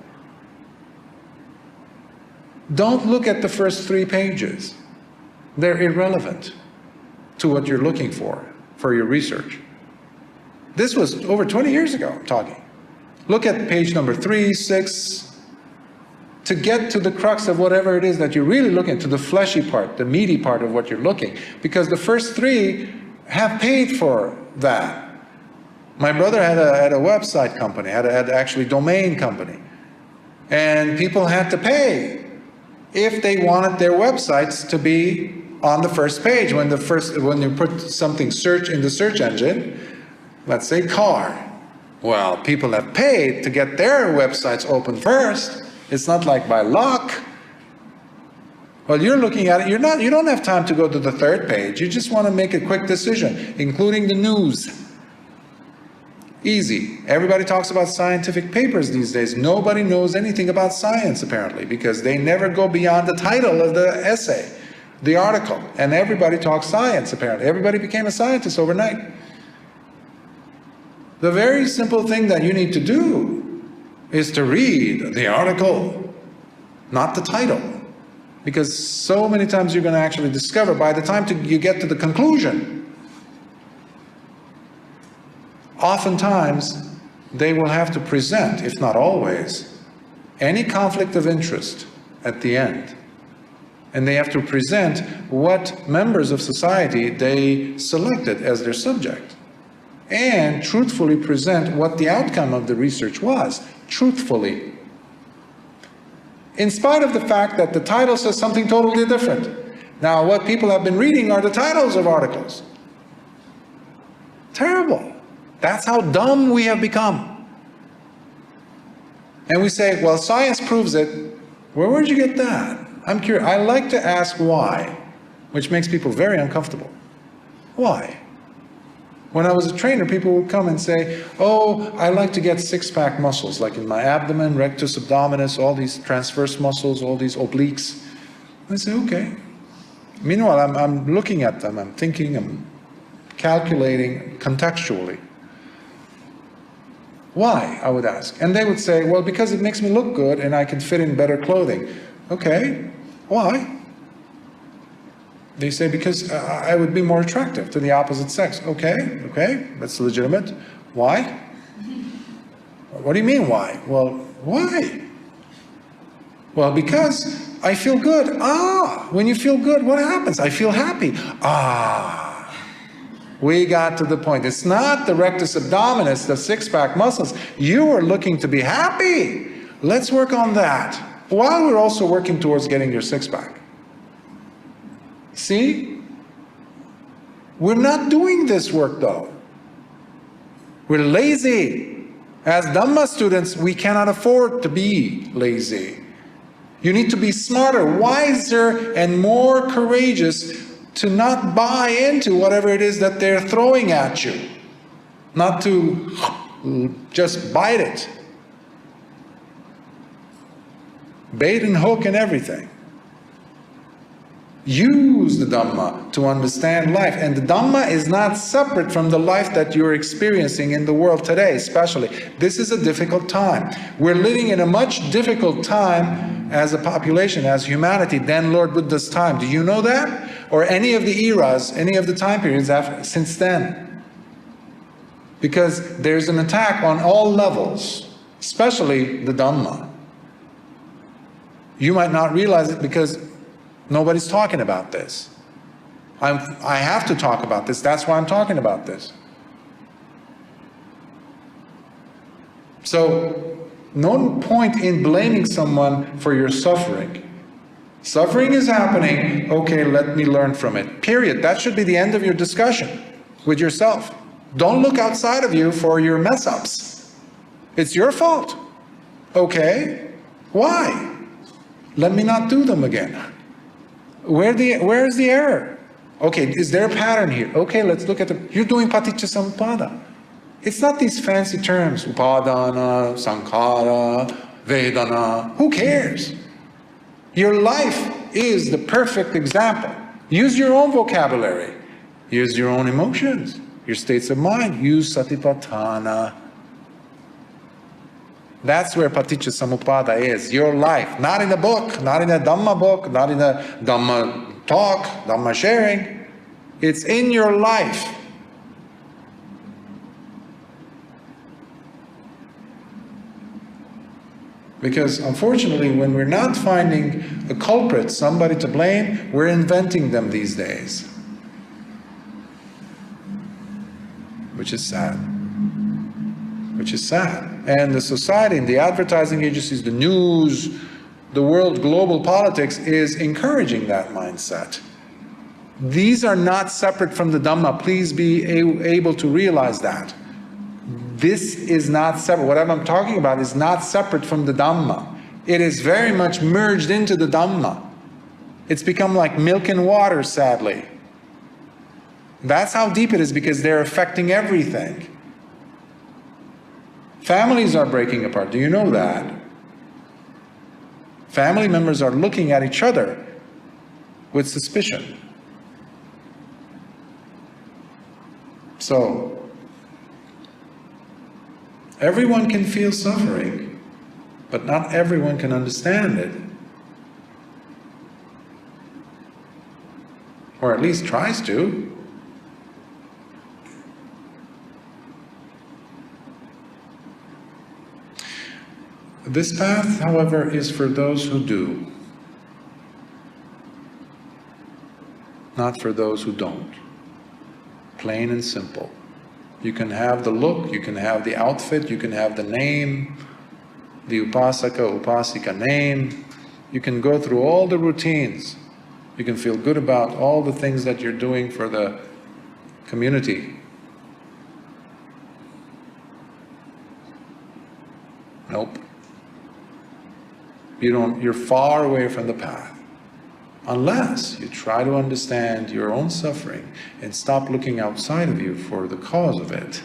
don't look at the first 3 pages. They're irrelevant to what you're looking for your research. This was over 20 years ago, I'm talking. Look at page number 3, 6, to get to the crux of whatever it is that you're really looking, to the fleshy part, the meaty part of what you're looking. Because the first 3 have paid for that. My brother had a website company, had actually domain company. And people had to pay if they wanted their websites to be on the first page. When you put something in the search engine, let's say car. Well, people have paid to get their websites open first. It's not like by luck. Well, you're looking at it, you don't have time to go to the 3rd page. You just want to make a quick decision, including the news. Easy. Everybody talks about scientific papers these days. Nobody knows anything about science, apparently, because they never go beyond the title of the essay, the article. And everybody talks science, apparently. Everybody became a scientist overnight. The very simple thing that you need to do is to read the article, not the title. Because so many times you're going to actually discover, by the time you get to the conclusion, oftentimes they will have to present, if not always, any conflict of interest at the end. And they have to present what members of society they selected as their subject. And truthfully present what the outcome of the research was, truthfully. In spite of the fact that the title says something totally different. Now, what people have been reading are the titles of articles. Terrible. That's how dumb we have become. And we say, well, science proves it. Well, where'd you get that? I'm curious. I like to ask why, which makes people very uncomfortable. Why? When I was a trainer, people would come and say, oh, I like to get 6-pack muscles, like in my abdomen, rectus abdominis, all these transverse muscles, all these obliques. I say, okay. Meanwhile, I'm looking at them, I'm thinking, I'm calculating contextually. Why, I would ask. And they would say, well, because it makes me look good and I can fit in better clothing. Okay, why? They say, because I would be more attractive to the opposite sex. Okay, that's legitimate. Why? What do you mean, why? Well, why? Well, because I feel good. When you feel good, what happens? I feel happy. We got to the point. It's not the rectus abdominis, the 6-pack muscles. You are looking to be happy. Let's work on that, while we're also working towards getting your 6-pack. See? We're not doing this work though. We're lazy. As Dhamma students, we cannot afford to be lazy. You need to be smarter, wiser, and more courageous to not buy into whatever it is that they're throwing at you. Not to just bite it. Bait and hook and everything. Use the Dhamma to understand life. And the Dhamma is not separate from the life that you're experiencing in the world today, especially. This is a difficult time. We're living in a much difficult time as a population, as humanity, than Lord Buddha's time. Do you know that? Or any of the eras, any of the time periods since then? Because there's an attack on all levels, especially the Dhamma. You might not realize it because nobody's talking about this. I have to talk about this. That's why I'm talking about this. So, no point in blaming someone for your suffering. Suffering is happening. Okay, let me learn from it. Period. That should be the end of your discussion with yourself. Don't look outside of you for your mess-ups. It's your fault. Okay, why? Let me not do them again. Where is the error? Okay, is there a pattern here? Okay, let's look at you're doing paticca samuppada. It's not these fancy terms, upadana, sankhara, vedana. Who cares? Your life is the perfect example. Use your own vocabulary. Use your own emotions, your states of mind. Use satipatthana. That's where paticca samuppada is, your life. Not in a book, not in a Dhamma book, not in a Dhamma talk, Dhamma sharing. It's in your life. Because unfortunately, when we're not finding a culprit, somebody to blame, we're inventing them these days. Which is sad. Which is sad. And the society and the advertising agencies, the news, the world, global politics is encouraging that mindset. These are not separate from the Dhamma. Please be able to realize that. This is not separate. Whatever I'm talking about is not separate from the Dhamma. It is very much merged into the Dhamma. It's become like milk and water, sadly. That's how deep it is, because they're affecting everything. Families are breaking apart. Do you know that? Family members are looking at each other with suspicion. So, everyone can feel suffering, but not everyone can understand it. Or at least tries to. This path, however, is for those who do, not for those who don't. Plain and simple. You can have the look, you can have the outfit, you can have the name, the upasaka, upasika name. You can go through all the routines. You can feel good about all the things that you're doing for the community. Nope. You're far away from the path. Unless you try to understand your own suffering and stop looking outside of you for the cause of it.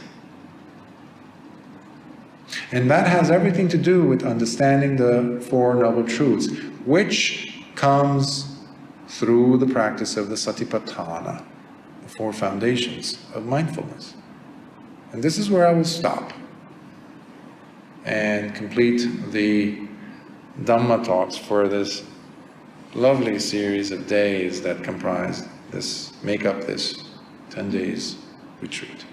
And that has everything to do with understanding the Four Noble Truths, which comes through the practice of the Satipatthana, the four foundations of mindfulness. And this is where I will stop and complete the Dhamma talks for this lovely series of days that make up this 10 days retreat.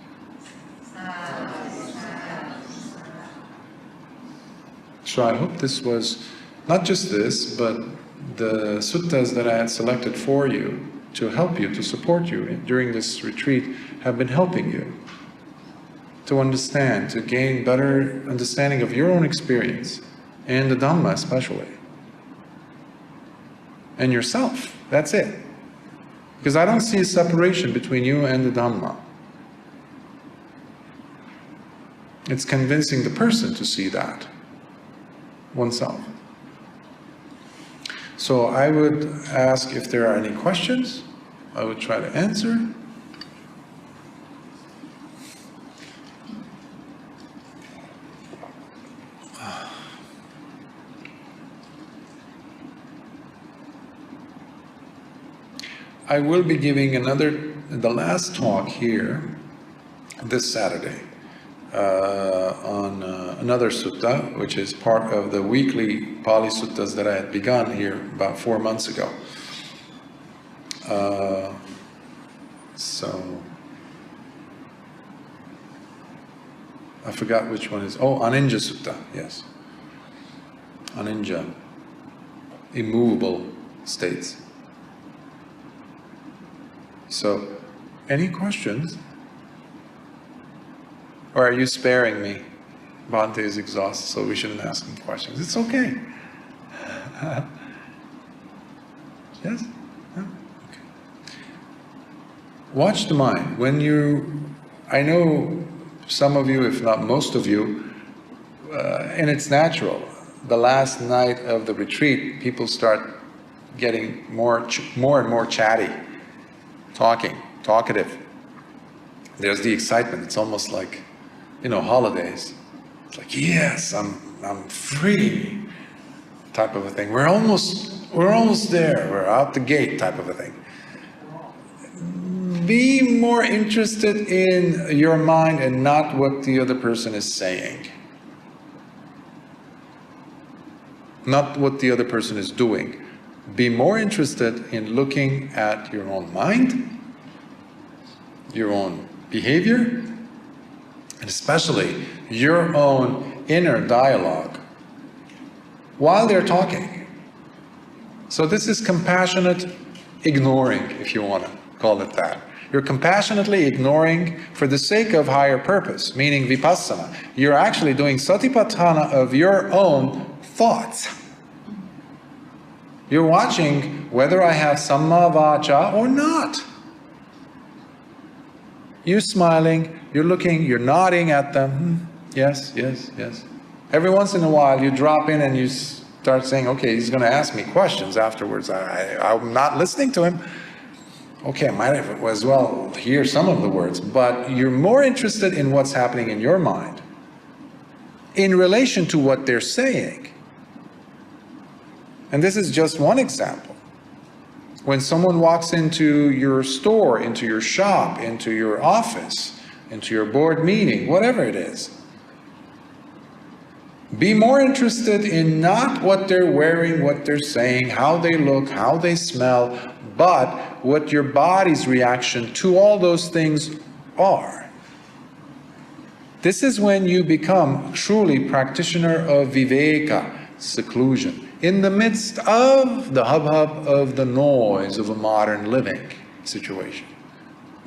So I hope this was, not just this, but the suttas that I had selected for you to help you, to support you during this retreat, have been helping you to understand, to gain better understanding of your own experience, and the Dhamma especially. And yourself, that's it. Because I don't see a separation between you and the Dhamma. It's convincing the person to see that oneself. So I would ask if there are any questions. I would try to answer. I will be giving the last talk here this Saturday on another sutta, which is part of the weekly Pali suttas that I had begun here about 4 months ago. So I forgot which one is. Oh, Aninja Sutta, yes. Aninja, immovable states. So, any questions? Or are you sparing me? Bhante is exhausted, so we shouldn't ask him questions. It's okay. Yes? Okay. Watch the mind. I know some of you, if not most of you, and it's natural. The last night of the retreat, people start getting more and more chatty, talkative. There's the excitement. It's almost like, holidays. It's like, yes, I'm free, type of a thing. We're almost there. We're out the gate, type of a thing. Be more interested in your mind and not what the other person is saying. Not what the other person is doing. Be more interested in looking at your own mind, your own behavior, and especially your own inner dialogue while they're talking. So this is compassionate ignoring, if you want to call it that. You're compassionately ignoring for the sake of higher purpose, meaning vipassana. You're actually doing satipatthana of your own thoughts. You're watching whether I have samma vacha or not. You're smiling, you're looking, you're nodding at them. Yes, yes, yes. Every once in a while you drop in and you start saying, okay, he's going to ask me questions afterwards. I'm not listening to him. Okay, I might have as well hear some of the words, but you're more interested in what's happening in your mind in relation to what they're saying. And this is just one example. When someone walks into your store, into your shop, into your office, into your board meeting, whatever it is, be more interested in not what they're wearing, what they're saying, how they look, how they smell, but what your body's reaction to all those things are. This is when you become truly practitioner of viveka, seclusion, in the midst of the hubbub of the noise of a modern living situation.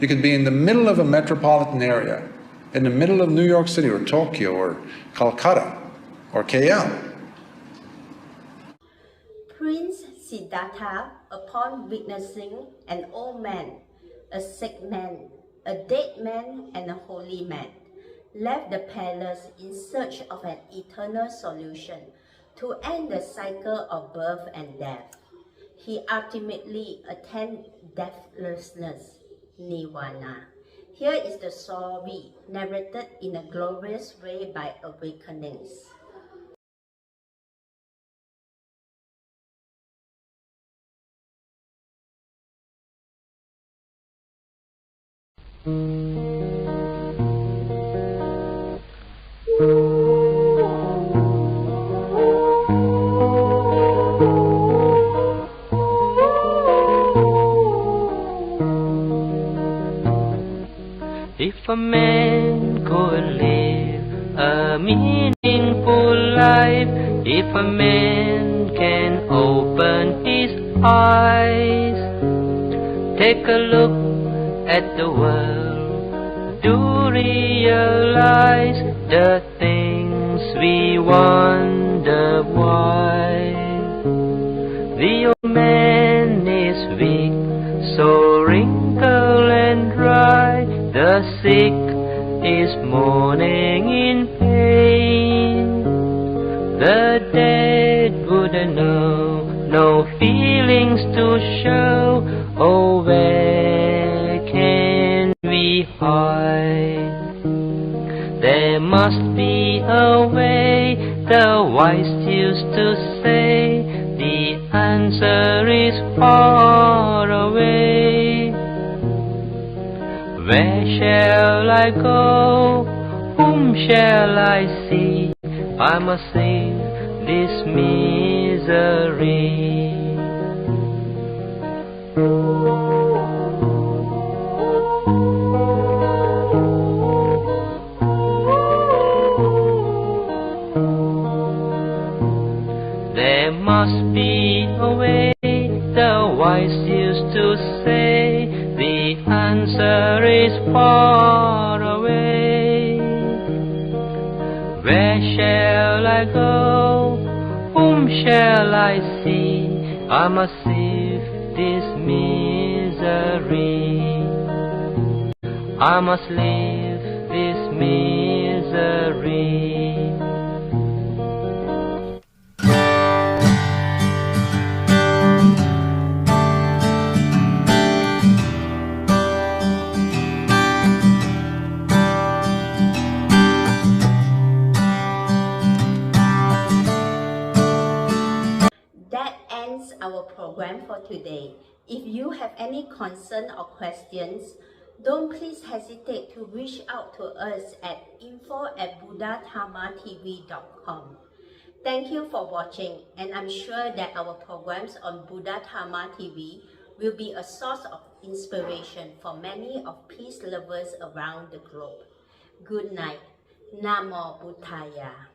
You could be in the middle of a metropolitan area, in the middle of New York City or Tokyo or Calcutta or KL. Prince Siddhartha, upon witnessing an old man, a sick man, a dead man, and a holy man, left the palace in search of an eternal solution to end the cycle of birth and death. He ultimately attained deathlessness, nirvana. Here is the story narrated in a glorious way by awakenings. If a man could live a meaningful life, if a man can open his eyes, take a look at the world, do realize the things we wonder why. The old man is weak, so wrinkled and dry, the sick is mourning in pain. The dead wouldn't know, no feelings to show. Oh, where can we hide? There must be a way, the wise used to say. The answer is far away. Where shall I go? Whom shall I see? I must save this misery. There must be a way, the wise used to say. The answer is far away. Where shall I go? Whom shall I see? I must save this misery. I must leave this misery. That ends our program for today. If you have any concern or questions, don't please hesitate to reach out to us at info@buddhatharmatv.com. Thank you for watching, and I'm sure that our programs on Buddha Dharma TV will be a source of inspiration for many of peace lovers around the globe. Good night. Namo Buddhaya.